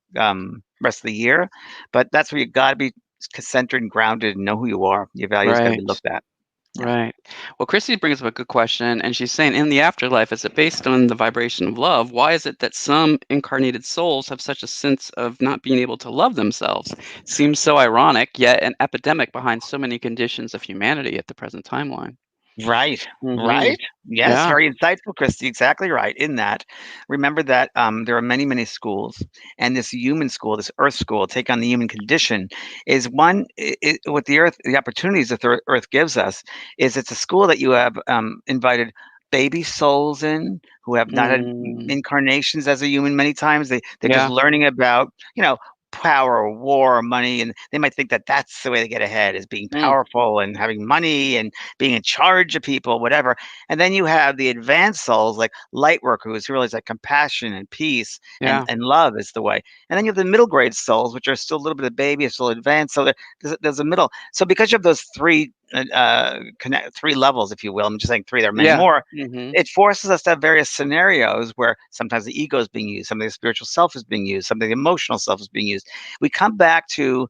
rest of the year, but that's where you got to be centered and grounded and know who you are. Your values got to be Right. looked at. Yeah. Right. Well, Christy brings up a good question, and she's saying, in the afterlife, is it based on the vibration of love? Why is it that some incarnated souls have such a sense of not being able to love themselves? Seems so ironic, yet an epidemic behind so many conditions of humanity at the present timeline. Right, Mhm. right. Yes, Yeah. very insightful, Christy. Exactly right. In that, remember that there are many, many schools, and this human school, this Earth school, take on the human condition, is one. With the Earth, the opportunities that the Earth gives us, is it's a school that you have invited baby souls in who have not had Mm. incarnations as a human many times. They're just Yeah. learning about power or war or money, and they might think that that's the way to get ahead is being Mm. powerful and having money and being in charge of people, whatever. And then you have the advanced souls like light workers who realize that compassion and peace and, Yeah. and love is the way. And then you have the middle grade souls, which are still a little bit of baby, still advanced. So there's a middle. So because you have those three levels, if you will, I'm just saying three, there are many Yeah. more. Mhm. It forces us to have various scenarios where sometimes the ego is being used, some of the spiritual self is being used, some of the emotional self is being used. We come back to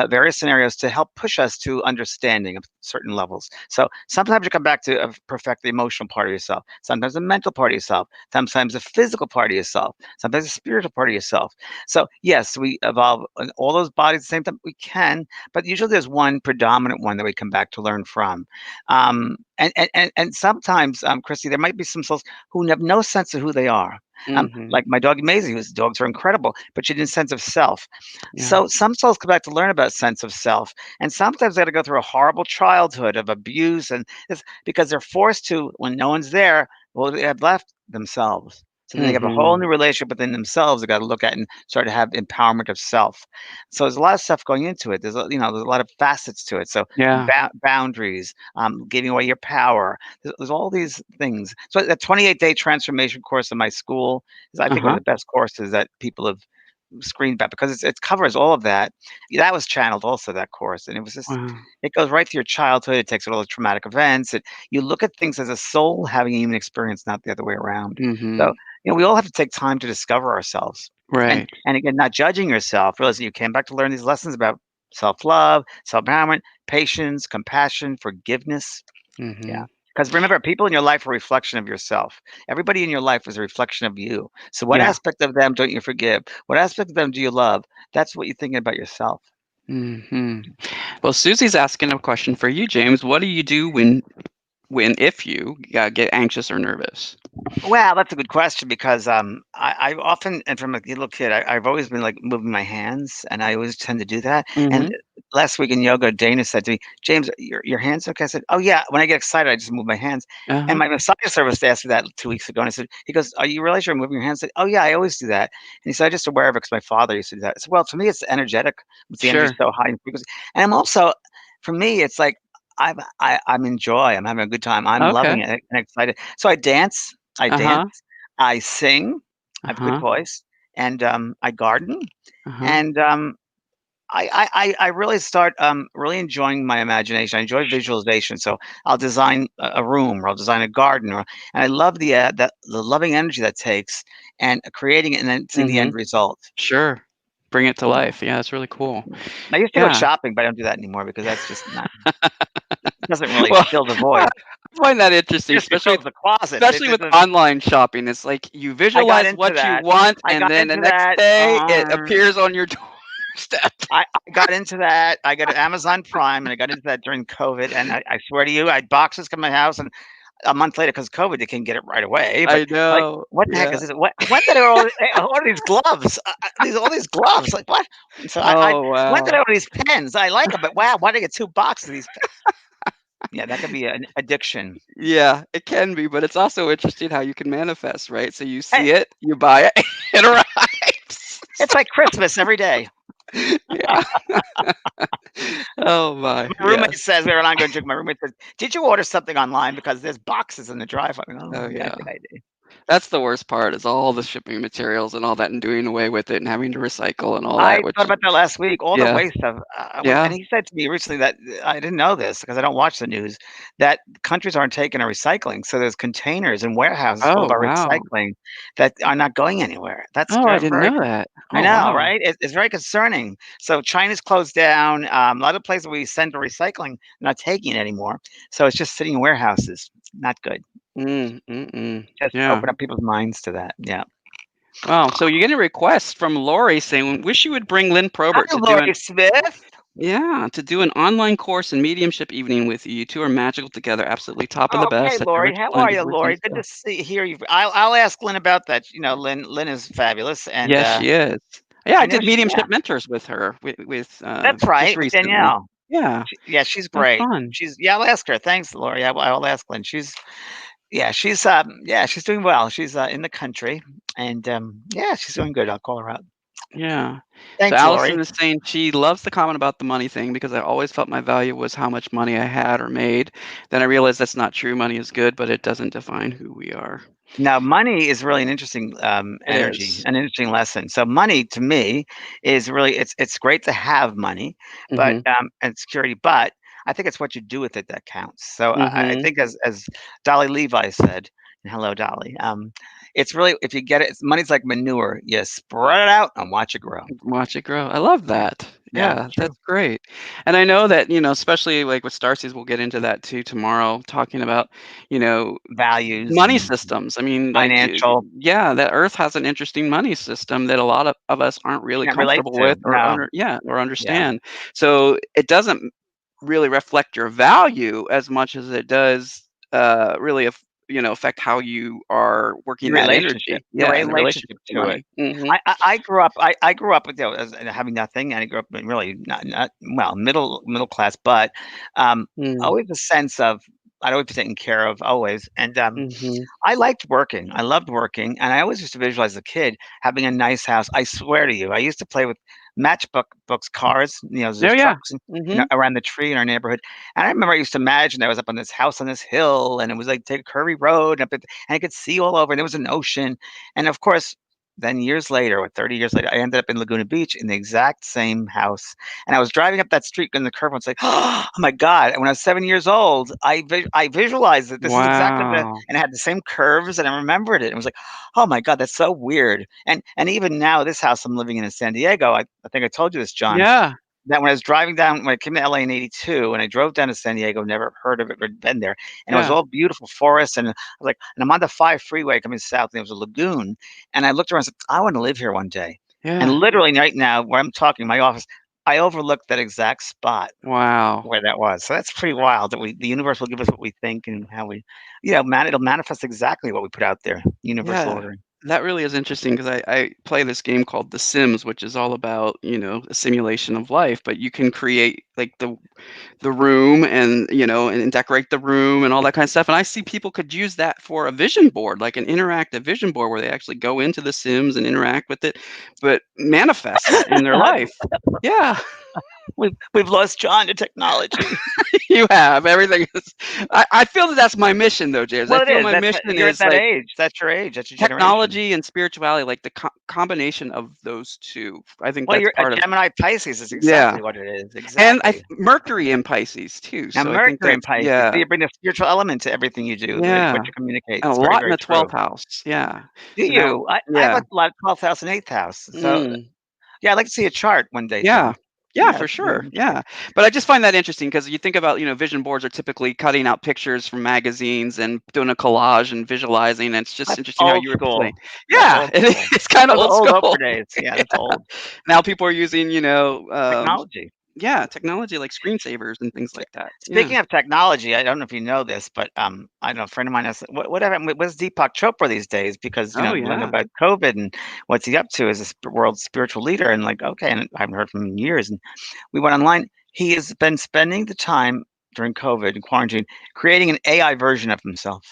various scenarios to help push us to understanding of certain levels. So sometimes you come back to perfect the emotional part of yourself, sometimes the mental part of yourself, sometimes the physical part of yourself, sometimes the spiritual part of yourself. So yes, we evolve in all those bodies at the same time. We can, but usually there's one predominant one that we come back to learn from. And sometimes, Christy, there might be some souls who have no sense of who they are. Mhm. Like my dog Maisie, whose dogs are incredible, but she didn't sense of self. Yeah. So some souls come back to learn about sense of self, and sometimes they got to go through a horrible childhood of abuse, and it's because they're forced to when no one's there. Well, they have left themselves. So then they have a whole Mhm. new relationship within themselves. They got to look at and start to have empowerment of self. So there's a lot of stuff going into it. There's a lot of facets to it. So Yeah. boundaries, giving away your power. There's all these things. So the 28-day transformation course in my school is, I think, one of Uh-huh. the best courses that people have. screen back because it covers all of that. That was channeled also, that course, and it was just Wow. it goes right to your childhood. It takes all the traumatic events. You look at things as a soul having a human experience, not the other way around. So, Mhm. we all have to take time to discover ourselves, and Right. again, not judging yourself, realizing you came back to learn these lessons about self-love, self-empowerment, patience, compassion, forgiveness. Yeah. Mhm. Because remember, people in your life are a reflection of yourself. Everybody in your life is a reflection of you. So what Yeah. aspect of them don't you forgive? What aspect of them do you love? That's what you're thinking about yourself. Mhm. Well, Susie's asking a question for you, James. What do you do when if you get anxious or nervous? Well, that's a good question because I often, and from a little kid, I've always been like moving my hands, and I always tend to do that. And Mhm. last week in yoga, Dana said to me, "James, your hands okay?" I said, "Oh yeah." When I get excited, I just move my hands. And Uh-huh. my massage therapist asked me that 2 weeks ago, and I said, "He goes, are you realize you're moving your hands?" I said, "Oh yeah, I always do that." And he said, "I'm just aware of it because my father used to do that." I said, "Well, to me, it's energetic. It's the energy Sure. so high in frequency, and I'm also, for me, it's like." I'm in joy. I'm having a good time. I'm Okay. loving it and excited. So I dance. I dance. Uh-huh. I sing, I have a good Uh-huh. voice, and, I garden, Uh-huh. and, I really start, really enjoying my imagination. I enjoy visualization, so I'll design a room, or I'll design a garden, and I love the loving energy that takes, and creating it and then seeing the end Mhm. result. Sure. Bring it to Yeah, life. Yeah, that's really cool. yeah. I used to go Yeah. shopping, but I don't do that anymore because that's just not doesn't really Well, fill the I void. find that interesting, It just especially refills the closet. especially with online shopping. It's like you I got visualize into what you that. want, I and got then the into next that, day it appears on your doorstep. I got into that. I got Amazon Prime, and I got into that during COVID, and I swear to you, I had boxes come to my house, and a month later, because COVID, they couldn't get it right away, but, I like, know. what the heck Yeah. is this? When did I order all these gloves? All these gloves, like, what? So I Oh, when did wow. I order these pens? I like them, but wow, why did I get 2 boxes of these pe Yeah, that could be an addiction. Yeah, it can be, but it's also interesting how you can manifest, right? So you Eh, see it, you buy it, it arrives. it's like Christmas every day. Yeah. Oh my, My roommate yes. says we were an ongoing joke. My roommate says, "Did you order something online? Because there's boxes in the driveway." "Oh, Oh, yeah, I yeah. think I did." That's the worst part is all the shipping materials and all that and doing away with it and having to recycle and all that, I which thought about that last week, all the yeah, waste of and yeah. he said to me recently that I didn't know this because I don't watch the news, that countries aren't taking our recycling, so there's containers and warehouses full of Oh, our wow. recycling that are not going anywhere. That's Oh, I didn't very know that. I Oh, know, wow. right? It's very concerning. So China's closed down, a lot of places we send to recycling, not taking it anymore, so it's just sitting in warehouses. Not good. Mm. Just Yeah. open up people's minds to that, yeah. Wow. So you're getting requests from Lori saying, "Wish you would bring Lynn Hi, Probert to do an Laurie Smith. online course and mediumship evening with you. You two are magical together. Absolutely top of the Okay, best. I've never Lori. How are explained you, in more Lori? Good detail." to hear you. I'll ask Lynn about that. Lynn is fabulous, and Yes, she is. Yeah, I I know did she. Yeah, mediumship mentors with her that's just right, with recently. Danielle. Yeah, Yeah, she's that's great. fun. I'll ask her. Thanks, Lori. I'll ask Lynn. She's doing well. She's in the country, and yeah, she's doing good. I'll call her out. Yeah. So Thanks, Allison Lori. is saying she loves the comment about the money thing because I always felt my value was how much money I had or made. Then I realized that's not true. Money is good, but it doesn't define who we are. Now, money is really an interesting It energy, is. an interesting lesson. So, money to me is really it's great to have money, but Mhm. and security, but I think it's what you do with it that counts. So, I Mhm. think as Dolly Levi said, and hello, Dolly. It's really if you get it, money's like manure. You spread it out and watch it grow. Watch it grow. I love that. Yeah, Yeah, it's true. that's great. And I know that, especially like with Starseeds, we'll get into that too tomorrow, talking about, you know, Values money and systems. I mean, like, financial. yeah, that Earth has an interesting money system that a lot of us aren't really Can't relate comfortable to. with No. or Yeah. understand. So it doesn't really reflect your value as much as it does really affect how you are working Your that relationship, energy. Yeah, and the relationship relationship with the to it. money. Hmm. I grew up I grew up with, as having nothing, and I grew up in really not well, middle class, but, Mm, always a sense of I'd always be taken care of, always, and, mhm. I liked working. I loved working, and I always used to visualize a kid having a nice house. I swear to you, I used to play with books, cars, Oh, there's yeah. trucks, Mhm. around the tree in our neighborhood, and I remember I used to imagine I was up on this house on this hill, and it was like take a curvy road, and I could see all over, and there was an ocean, and of course, then years later, or 30 years later, I ended up in Laguna Beach in the exact same house. And I was driving up that street in the curve, and it's like, oh my God. And when I was 7 years old, I visualized that this is exactly the, Wow. and it had the same curves, and I remembered it. It was like, oh my God, that's so weird. And even now, this house I'm living in San Diego, I think I told you this, John, Yeah. that when I was driving down, when I came to LA in '82, and I drove down to San Diego, never heard of it or been there, and it was Yeah. all beautiful forest, and I was like, and I'm on the 5 freeway coming south, and there was a lagoon, and I looked around and said, I want to live here one day. And Yeah. literally right now, where I'm talking, in my office, I overlooked that exact spot Wow. where that was. So that's pretty wild that the universe will give us what we think and how we, it'll manifest exactly what we put out there. Universal Yeah. ordering. That really is interesting because I play this game called The Sims, which is all about, a simulation of life, but you can create like the room and, and decorate the room and all that kind of stuff. And I see people could use that for a vision board, like an interactive vision board where they actually go into The Sims and interact with it, but manifest that in their life. Yeah. We've lost John to technology. You have everything is I feel that that's my mission though, James. I Well, it feel is. my mission You're at is that like age. That's your age. That's your generation. technology and spirituality, like the combination of those two. I think Well, that's you're a part of Gemini Pisces is yeah. exactly what it is. And Exactly. Mercury in Pisces too. Now So I think Mercury in that's Pisces, so yeah. you bring the spiritual element to everything you do, Yeah. what you communicate. And a It's very, lot in very the true. 12th house. Yeah. Do So now you? I have yeah. a lot of 12th house and 8th house. So Mm. yeah, I'd like to see a chart one day, Yeah. John. Yeah, Yeah, for that'd be sure. interesting. Yeah. But I just find that interesting because you think about, vision boards are typically cutting out pictures from magazines and doing a collage and visualizing. And it's just That's interesting how old you were school. explaining. That's Yeah, old school. it's kind of Those are old old school. Oprah days. Yeah, that's Yeah. old Now people are using, technology. yeah, technology like screensavers and things like that. Yeah. Speaking of technology, I don't know if you know this, but I don't know, a friend of mine asked, what's Deepak Chopra these days? Because Oh learning yeah. about COVID and what's he up to as a world spiritual leader, and like, okay, and I haven't heard from him in years. And we went online. He has been spending the time during COVID and quarantine creating an AI version of himself.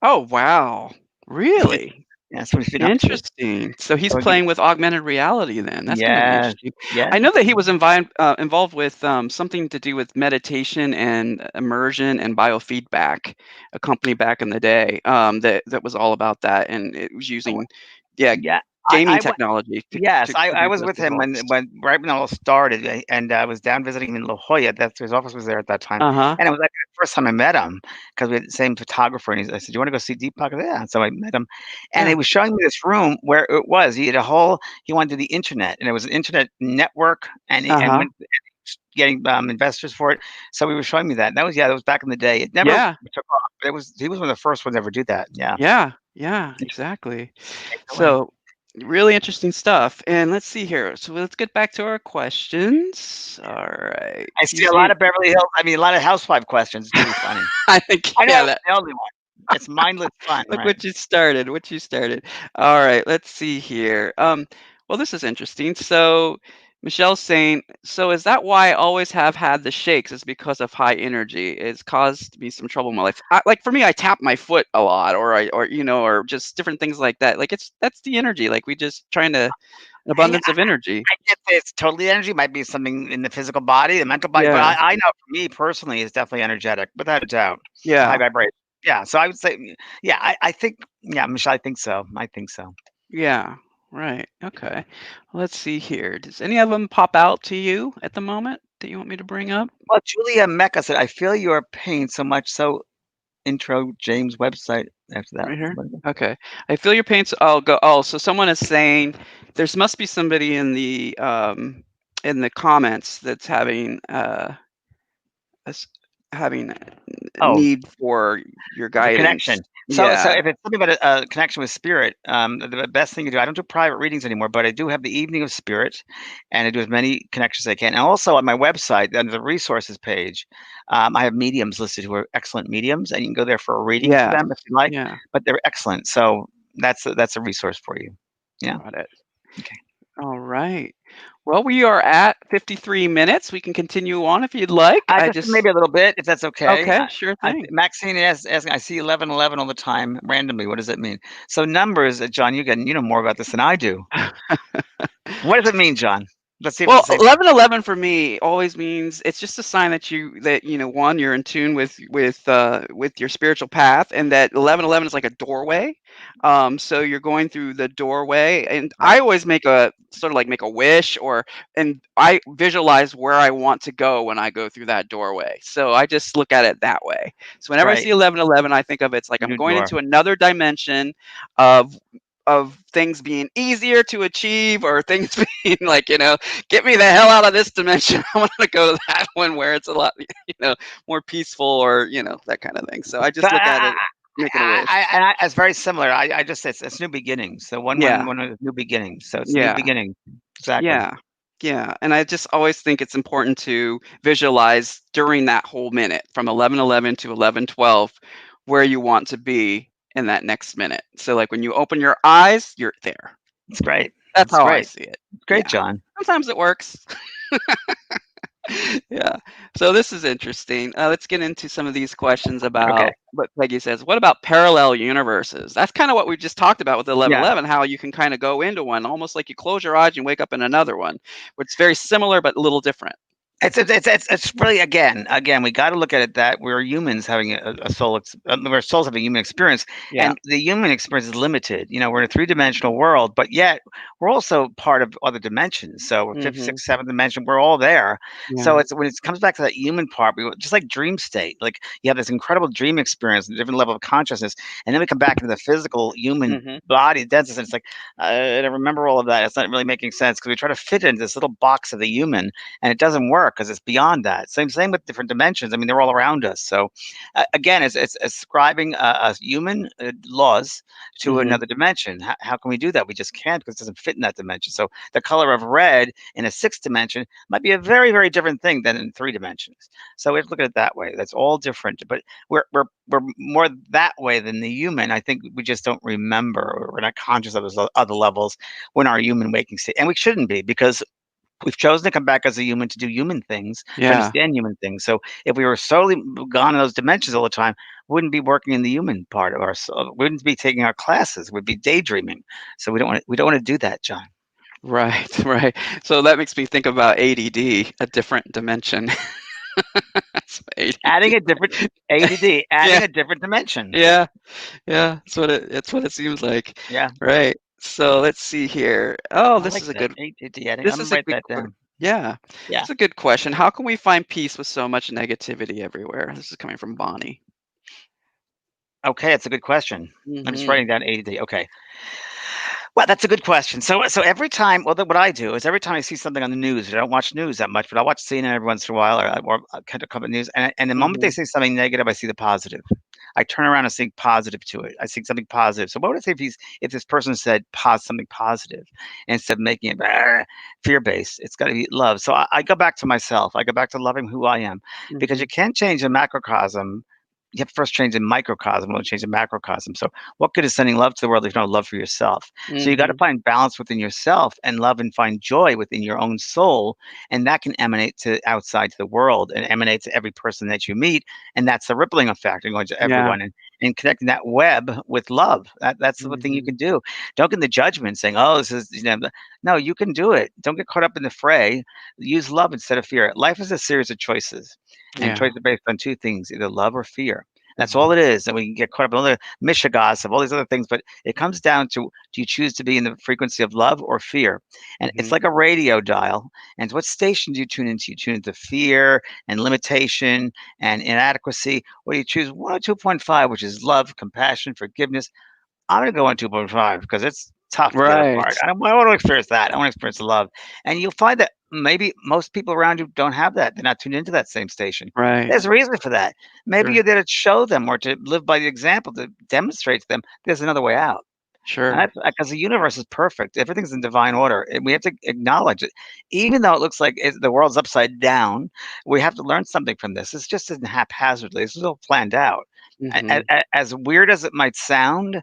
Oh wow. Really? Yeah, that's what he's been up to. Interesting. So he's So again, playing with augmented reality then. That's gonna be yes, interesting. yes, I know that he was involved with something to do with meditation and immersion and biofeedback, a company back in the day that was all about that, and it was using, yeah, yeah. gaming I technology Yes, to I produce was those with him results. when right when it all started, and I was down visiting him in La Jolla. That's his office was there at that time, Uh huh. and it was like the first time I met him because we had the same photographer. And I said, "Do you want to go see Deepak?" I said, yeah. So I met him, and he Yeah. was showing me this room where it was. He had a whole. He wanted the internet, and it was an internet network, Uh and huh. went getting investors for it. So he was showing me that. That was back in the day. It never Yeah. took off, but he was one of the first ones to ever do that. Yeah. Yeah. Yeah. Exactly. Take it away. So really interesting stuff. And let's see here. So let's get back to our questions. All right. I You see a lot see, of Beverly Hills. I mean, a lot of housewife questions. It's pretty funny. I think I know yeah, I'm that the only one. It's mindless fun, look right? what you started. All right, let's see here. Well, this is interesting. So Michelle's saying, so is that why I always have had the shakes? Is because of high energy? It's caused me some trouble in my life. Like for me, I tap my foot a lot, or just different things like that. Like that's the energy. Like we just trying to an Hey, abundance of energy. I get this. Totally energy might be something in the physical body, the mental body, but Yeah, I know for me personally, it's definitely energetic, without a doubt. High yeah, vibration. Yeah. So I would say, yeah, I think, yeah, Michelle, I think so. I think so. yeah. Right. Okay. Let's see here. Does any of them pop out to you at the moment that you want me to bring up? Well, Julia Mecca said, I feel your pain so much. So intro James website after that. Right here? Okay. I feel your pain. I'll go. Oh, so someone is saying there's must be somebody in the comments that's us- having a Oh, need for your for guidance. connection. So Yeah. if it's something about a connection with spirit, the best thing to do, I don't do private readings anymore, but I do have the evening of spirit, and I do as many connections as I can. And also on my website, under the resources page, I have mediums listed who are excellent mediums, and you can go there for a reading for Yeah. them if you like, Yeah. but they're excellent. So that's a resource for you. Yeah. Got it. Okay. All right. Well, we are at 53 minutes. We can continue on if you'd like. I Just just maybe a little bit, if that's okay. okay. Sure thing. Maxine is asking, I see 1111 all the time randomly. What does it mean? So numbers, John, you know more about this than I do. What does it mean, John? Let's see if it's the Well, same thing. 1111 for me always means it's just a sign that one, you're in tune with your spiritual path, and that 1111 is like a doorway. So you're going through the doorway, and I Right. always make a sort of like make a wish, and I visualize where I want to go when I go through that doorway. So I just look at it that way. So whenever I see Right. 1111, I think of it's like I'm New going door. into another dimension of things being easier to achieve, or things being like, get me the hell out of this dimension. I want to go to that one where it's a lot, more peaceful, or that kind of thing. So I So just look at it, making a wish. it's very similar. I just it's new beginnings. So Yeah, one is new beginnings. So it's new yeah, beginning. Exactly. yeah, yeah. And I just always think it's important to visualize during that whole minute from 11:11 to 11:12 where you want to be in that next minute. So like when you open your eyes, you're there. It's great. That's It's how I great. see it. It's great, Yeah. John. Sometimes it works. Yeah. So this is interesting. Let's get into some of these questions Okay. about what Peggy says. What about parallel universes? That's kind of what we just talked about with Yeah. 1111, how you can kind of go into one, almost like you close your eyes and wake up in another one, which is very similar but a little different. It's really again we got to look at it that we're humans having a we're souls having a human experience, Yeah. and the human experience is limited. We're in a three-dimensional world, but yet we're also part of other dimensions. So we're fifth, Mhm. sixth, seventh dimension. We're all there. So Yeah. it's when it comes back to that human part, just like dream state. Like you have this incredible dream experience, a different level of consciousness, and then we come back into the physical human Mhm. body density. And it's like I remember all of that. It's not really making sense because we try to fit it into this little box of the human, and it doesn't work because it's beyond that. Same with different dimensions. I mean, they're all around us. So again, it's ascribing human laws to Mhm. another dimension. How can we do that? We just can't because it doesn't fit in that dimension. So the color of red in a sixth dimension might be a very, very different thing than in three dimensions. So we have to look at it that way. That's all different. But we're more that way than the human. I think we just don't remember, or we're not conscious of those other levels when our human waking state, and we shouldn't be because we've chosen to come back as a human to do human things, to Yeah. understand human things. So if we were solely gone in those dimensions all the time, we wouldn't be working in the human part of ourselves. We wouldn't be taking our classes. We'd be daydreaming. So we don't want to do that, John. Right, right. So that makes me think about ADD, a different dimension. That's Adding ADD. a different ADD, Yeah. adding a different dimension. Yeah. Yeah, that's what it seems like. Yeah, Right. So let's see here. Oh, I this like is a that good ADD adding. I'm this gonna is a write good that down. yeah. Yeah. It's a good question. How can we find peace with so much negativity everywhere? This is coming from Bonnie. Okay, that's a good question. I'm just Mhm. writing down ADD. Okay. Well, that's a good question. So every time, what I do is every time I see something on the news, I don't watch news that much, but I watch CNN every once in a while, or kind of cover news. And the moment they Mhm. say something negative, I see the positive. I turn around and see positive to it. I see something positive. So what would I say if this person said something positive instead of making it fear based? It's got to be love. So I go back to myself. I go back to loving who I am, because you Mhm. can't change a macrocosm. You have to first change the microcosm, or change the macrocosm. So what good is sending love to the world if you don't have love for yourself? So you got to Mhm. find balance within yourself and love, and find joy within your own soul, and that can emanate to outside to the world and emanate to every person that you meet, and that's the rippling effect and going to Yeah. everyone, and connecting that web with love. That's the thing you Mhm. can do. Don't get in the judgment saying, "Oh, this is no." You can do it. Don't get caught up in the fray. Use love instead of fear. Life is a series of choices, and Yeah. choices are based on two things: either love or fear. That's all Mhm. it is. And we can get caught up in all the mishigas of all these other things, but it comes down to, do you choose to be in the frequency of love or fear? And it's Mhm. like a radio dial. And what station do you tune into? You tune into fear and limitation and inadequacy, or you choose 102.5, which is love, compassion, forgiveness. I'm going to go on 2.5 because it's tough to get apart. Right. I don't want to experience that. I want to experience love. And you'll find that maybe most people around you don't have that. They're not tuned into that same station. Right. There's a reason for that. Maybe Sure. you're there to show them, or to live by the example, to demonstrate to them there's another way out. And Sure. that's because the universe is perfect. Everything's in divine order. And we have to acknowledge it. Even though it looks like the world's upside down, we have to learn something from this. This just isn't haphazardly. This is all planned out. Mhm. As weird as it might sound,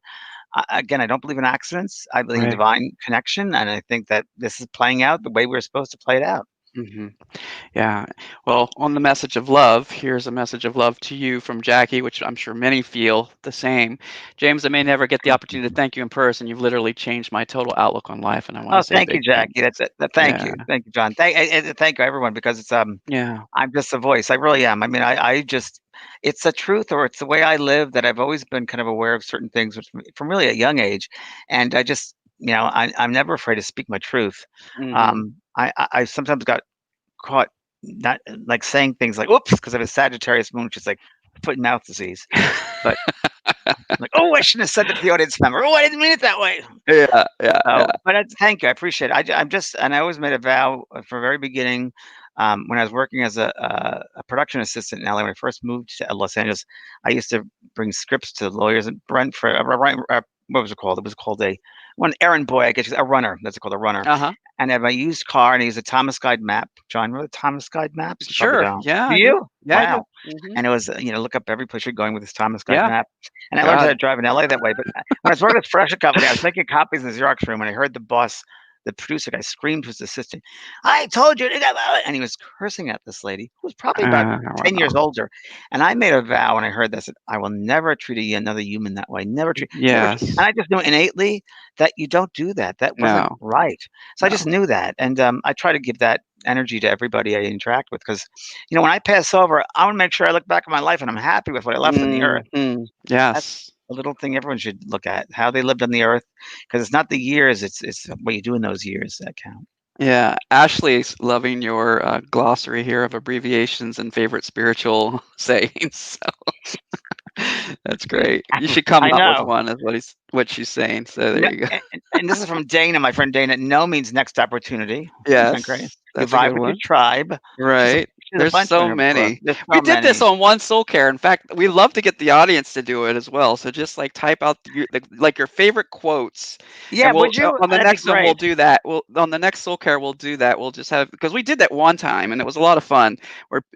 again, I don't believe in accidents. I believe in Right. divine connection, and I think that this is playing out the way we're supposed to play it out. Mhm. Yeah. Well, on the message of love, here's a message of love to you from Jackie, which I'm sure many feel the same. James, I may never get the opportunity to thank you in person. You've literally changed my total outlook on life, and I want to Oh, say a thank you, big Jackie. thanks. Thank Yeah. you. Thank you, John. Thank you, everyone, because Yeah. I'm just a voice. I really am. I mean, I just, it's the truth or it's the way I live that I've always been kind of aware of certain things from really a young age. And I just, I'm never afraid to speak my truth. Hmm. I sometimes got caught not like saying things like, oops, because I have a Sagittarius moon, which is like foot and mouth disease. But like, oh, I shouldn't have said that to the audience member. Oh, I didn't mean it that way. Yeah. Yeah. Yeah. But thank you, I appreciate it. I'm just, and I always made a vow from the very beginning, when I was working as a production assistant in LA when I first moved to Los Angeles. I used to bring scripts to lawyers and run for what was it called? It was called one errand boy, I guess, a runner. That's called a runner. Uh-huh. And I have a used car, and I use a Thomas Guide map. John, remember the Thomas Guide maps? You probably Sure. don't. Yeah, Do I do. you? Yeah, I do. Wow. Hmm. And it was, look up every place you're going with this Thomas Guide Yeah. map. And I learned how God. to drive in LA that way. But when I was working at this production company, I was making copies in the Xerox room, and I heard the boss, the producer guy, scream to his assistant, "I told you to get out!" And he was cursing at this lady who was probably about 10 years Wow. older. And I made a vow when I heard this, that I will never treat another human that way. Never treat. And Yes. I just knew innately that you don't do that. That wasn't No. right. So I just No. knew that. And I try to give that energy to everybody I interact with because, when I pass over, I want to make sure I look back at my life and I'm happy with what I left on the earth. Hmm. That's Yes. a little thing everyone should look at, how they lived on the earth, because it's not the years, it's what you do in those years that count. Yeah, Ashley's loving your glossary here of abbreviations and favorite spiritual sayings. So that's great. You should come I up with know. one, is what she's saying. So No, there you go. and this is from Dana, my friend Dana. No means next opportunity. Isn't that great? Yes, You that's a vibe good with your one. tribe. She's a Right. she's a There's bunch in so her book. many. There's We so did this many. on one Soul Care. In fact, we love to get the audience to do it as well. So just like type out like your favorite quotes, Yeah, and would we'll you? on the That'd be next one we'll great. do that. We'll on the next Soul Care we'll do that. We'll just have because we did that one time and it was a lot of fun.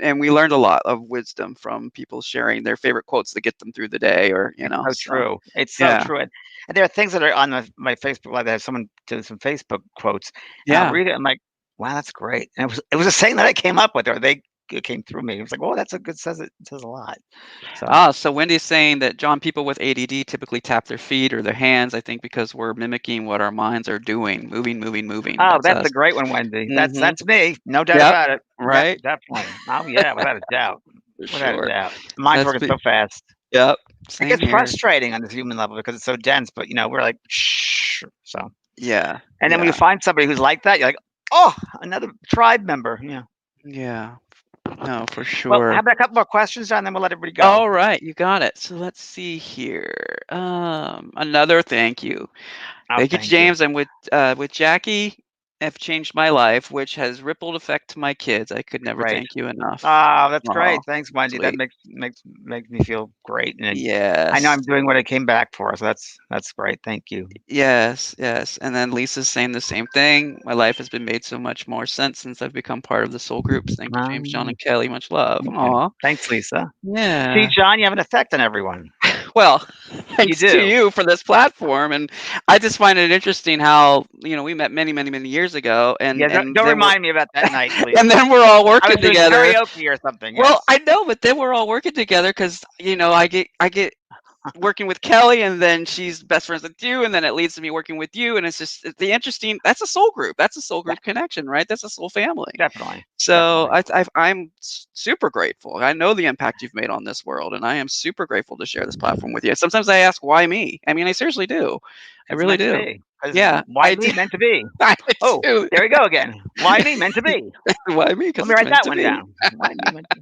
And we learned a lot of wisdom from people sharing their favorite quotes to get them through the day, or It's so so true. It's so yeah, true. And there are things that are on my Facebook Live that have someone do some Facebook quotes, and I'll yeah. read it. I'm like, wow, that's great. And it was a saying that I came up with, or it came through me. It was like, oh, that's a good says a lot. So So Wendy's saying that John, people with ADD typically tap their feet or their hands, I think because we're mimicking what our minds are doing, moving, moving, moving. oh, That's that's us. a great one, Wendy. That's Mhm. that's me. No doubt Yep. about it. Right? Definitely. Oh yeah, without a doubt. For Without a sure. doubt. Mine's That's working be so fast. Yep. It Same gets here. frustrating on this human level because it's so dense, but we're like, shh. So Yeah. and then when you Yeah. find somebody who's like that, you're like, oh, another tribe member. Yeah. Yeah. No, for Well, how sure. about a couple more questions, John, then we'll let everybody go. All right, you got it. So let's see here. Another thank you. Oh, Thank you to thank you. James. I'm with Jackie. Have changed my life, which has rippled effect to my kids. I could never Great. thank you enough. Oh, that's Oh, great. Thanks, Wendy. That sweet. makes me feel great, and I know Yes. I'm doing what I came back for, so that's great. Thank you. Yes, yes. And then Lisa's saying the same thing. My life has been made so much more sense since I've become part of the soul groups. Thank you, James, John, Um, and Kelly. Much love. Thank you. Aw. Thanks, Lisa. See, Yeah. John, you have an effect on everyone. Well, You thanks to do. you for this platform. And I just find it interesting how, we met many, many, many years ago Yeah, and don't then we're remind me about that night, please. and then we're all I was working doing together. karaoke or something. Well, Yes, I know, but then we're all working together because, I get working with Kelly, and then she's best friends with you, and then it leads to me working with you, and it's the interesting. That's a soul group. That's a soul yeah, group connection, right? That's a soul family. definitely, So definitely. I'm super grateful. I know the impact you've made on this world, and I am super grateful to share this platform with you. Sometimes I ask, why me? I mean, I seriously do. I It's really meant to do. be. Because Yeah, why I do. me? Meant to be. I Oh, do. there we go again. Why me? Meant to be. Why me? Let Because me it's write meant that to one be. down. Why me? Meant to be.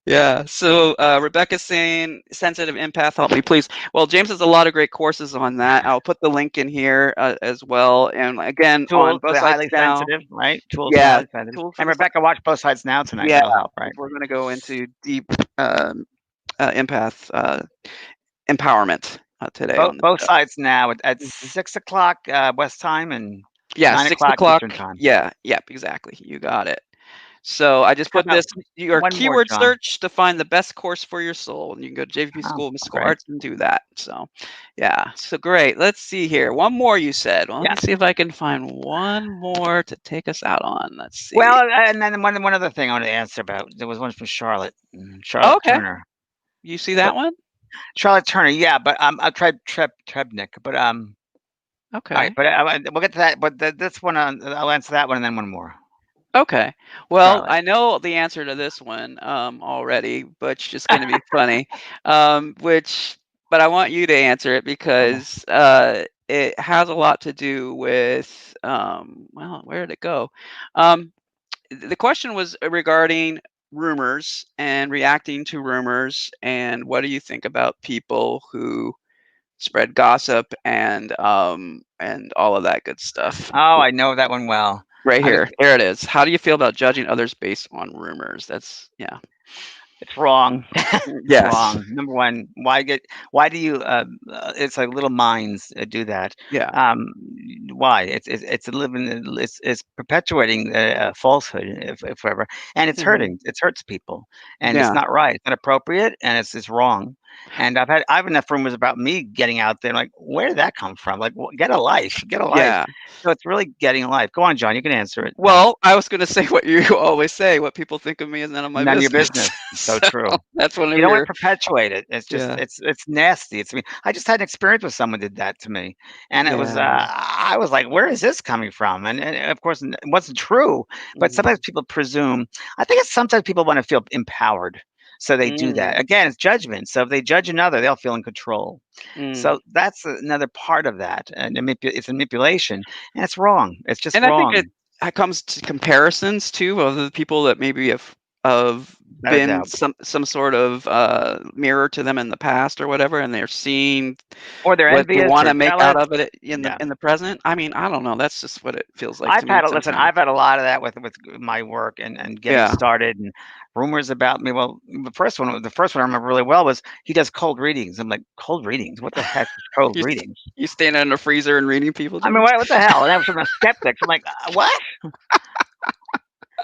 Yeah. So Rebecca's saying sensitive empath, help me please. Well, James has a lot of great courses on that. I'll put the link in here as well. And again, on Tools for both the sides highly now. sensitive, right? Tools for the Yeah. highly sensitive. Tools for And the Rebecca watched both sides now tonight. yeah. That'll help, right? We're going to go into deep um, empath empowerment today Both on this both show. sides now at Mhm. 6 o'clock West time and Yeah, nine six o'clock o'clock. Eastern time. Yeah. Yep. Exactly. You got it. So I just How put about this your one more, keyword John? search to find the best course for your soul, and you can go to JVP Oh, School of Mystical great. Arts and do that. So, yeah, so great. Let's see here. One more you said. Well, let Yeah. me see if I can find one more to take us out on. Let's see. Well, and then one other thing I want to answer about. There was one from Charlotte, Oh, Charlotte okay. Turner. You see But that one? Charlotte Turner, yeah, but I tried Trebnik, but all right, Okay. but we'll get to that. But this one, I'll answer that one and then one more. Okay. Well, Charlotte. I know the answer to this one already, but it's just going to be funny. Which, but I want you to answer it Okay. because it has a lot to do with, well, where did it go? Um, the question was regarding rumors and reacting to rumors, and what do you think about people who spread gossip and all of that good stuff? Oh, I know that one well. Right I just here. There it is. How do you feel about judging others based on rumors? That's yeah. It's wrong. It's Yes. wrong. Number one, why do you it's like little minds do that. Yeah. Um, why? It's a living it's perpetuating a falsehood if ever, and it's Mhm. hurting. It hurts people, and it's Yeah. not right. It's not appropriate, and it's wrong. And I've enough rumors about me getting out there. Like, where did that come from? Like, get a life, get a life. Yeah. So it's really getting a life. Go on, John. You can answer it. Well, I was gonna say what you always say, "What people think of me is none of my None of your business." business. So So, true. that's one of You don't wanna your perpetuate it. It's just yeah. it's nasty. I mean, I just had an experience with someone did that to me, and it was, Yeah. I was like, "Where is this coming from?" And of course, it wasn't true, but sometimes Mhm. people presume. I think it's sometimes people wanna feel empowered, so they do Mm. that. Again, it's judgment, so if they judge another, they'll feel in control. Mm. So that's another part of that, and it's manipulation, and it's wrong. It's just And I think wrong, it comes to comparisons too of the people that maybe have without a been doubt. some sort of mirror to them in the past or whatever, and they're seeing Or they're what they envious want or to make out jealous. of it Yeah. in the present. I mean, I don't know. That's just what it feels like to me sometimes. I've had a lot of that with my work and getting Yeah. started and rumors about me. Well, the first one I remember really well was he does cold readings. I'm like, cold readings? What the heck is cold You readings? you standing in the freezer and reading people I mean, dreams? what the hell? And I was from the skeptics. I'm like, what?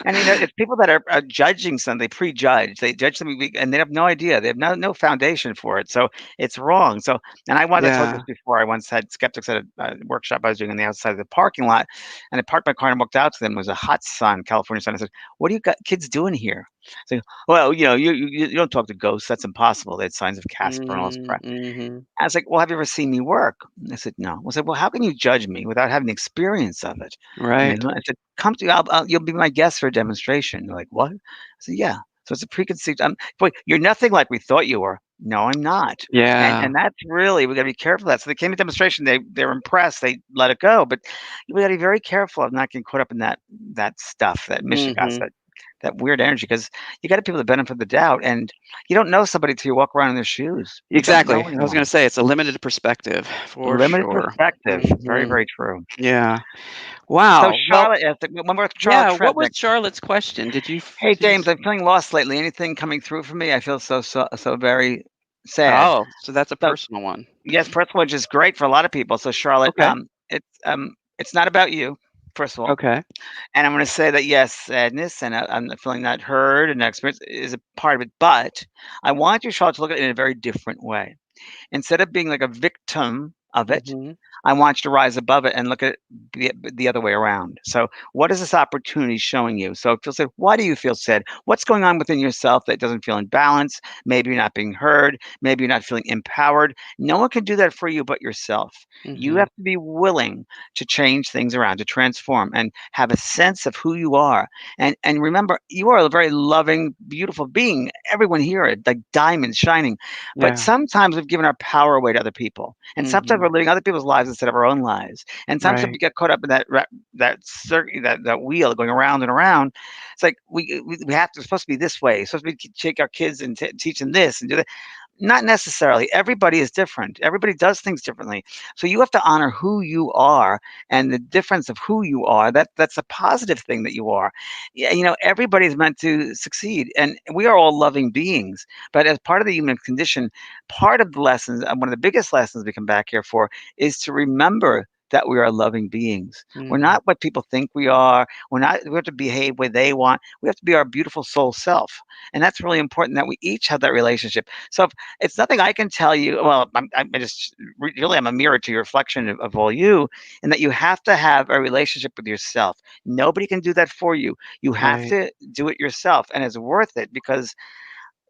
And it's people that are judging something. They prejudge. They judge something, and they have no idea. They have no foundation for it. So it's wrong. So, and I told you Yeah. this before. I once had skeptics at a workshop I was doing on the outside of the parking lot, and I parked my car and walked out to them. It was a hot sun, California sun. I said, "What are you kids doing here?" So, well, you don't talk to ghosts. That's impossible. They had signs of Casper and all this Mm, crap. mhm. I was like, "Well, have you ever seen me work?" And I said, "No." I said, "Well, how can you judge me without having the experience of it?" And Right. I said, "Come to you'll be my guest for a demonstration." They're like, "What?" I said, "Yeah." So it's a preconceived. Boy, you're nothing like we thought you were. No, I'm not. Yeah. And that's really we got to be careful of that. So they came to demonstration. They're impressed. They let it go, but we got to be very careful of not getting caught up in that stuff, that mishigas, Mhm. that weird energy, because you got to people the benefit of the doubt, and you don't know somebody till you walk around in their shoes. You don't know Exactly. I was gonna anyone. say it's a limited perspective for Limited sure. perspective. Very, Mhm. very true. Yeah. So Wow. Well, Charlotte asked one more Charlotte yeah, what was Trebnick. Charlotte's question? "Hey, Did you James, I'm feeling lost lately. Anything coming through for me? I feel so very sad." Oh, so that's a So, personal one. yes, personal, which is great for a lot of people. So Charlotte, Okay. it's not about you, first of all. Okay. And I'm gonna say that, yes, sadness and I'm feeling not heard and that experience is a part of it, but I want you, Charlotte, to look at it in a very different way. Instead of being like a victim of it, Mhm. I want you to rise above it and look at it the other way around. So, what is this opportunity showing you? So, if you said, why do you feel sad? What's going on within yourself that doesn't feel in balance? Maybe you're not being heard. Maybe you're not feeling empowered. No one can do that for you but yourself. You Mhm. have to be willing to change things around, to transform, and have a sense of who you are. And remember, you are a very loving, beautiful being. Everyone here are like diamonds shining. But Yeah. sometimes we've given our power away to other people, and sometimes we're Mhm. living other people's lives instead of our own lives. And sometimes we Right. get caught up in that wheel going around and around. It's like we have to. It's supposed to be this way. It's supposed to be take our kids and teach them this and do that. Not necessarily. Everybody is different. Everybody does things differently. So you have to honor who you are and the difference of who you are. That's a positive thing that you are. Yeah, everybody's meant to succeed, and we are all loving beings. But as part of the human condition, part of the lessons, one of the biggest lessons we come back here for, is to remember that we are loving beings. We're Mhm. not what people think we are. We have to behave where they want. We have to be our beautiful soul self. And that's really important that we each have that relationship. So if it's nothing I can tell you. Well, I just really I'm a mirror to your reflection of all you, and that you have to have a relationship with yourself. Nobody can do that for you. You have Right. to do it yourself, and it's worth it because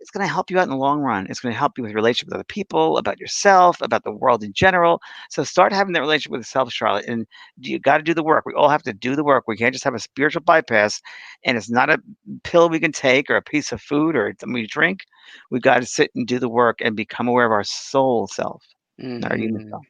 it's going to help you out in the long run. It's going to help you with relationship with other people, about yourself, about the world in general. So start having that relationship with yourself, Charlotte. And you got to do the work. We all have to do the work. We can't just have a spiritual bypass. And it's not a pill we can take or a piece of food or something we drink. We got to sit and do the work and become aware of our soul self, our human Mhm. self.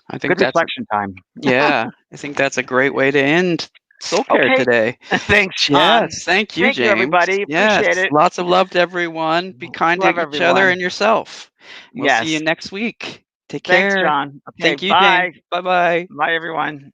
I think Good that's reflection time. yeah, I think that's a great way to end Soul Care Okay. today. Thanks, John. Yes, thank you, Thank you, James. everybody. Yes, Appreciate it. lots of love to everyone. Be kind to Love each other everyone. and yourself. We'll see you Yes. next week. Take Thanks, care. John. Okay. Thank you, James. Bye. Bye-bye. Bye, everyone.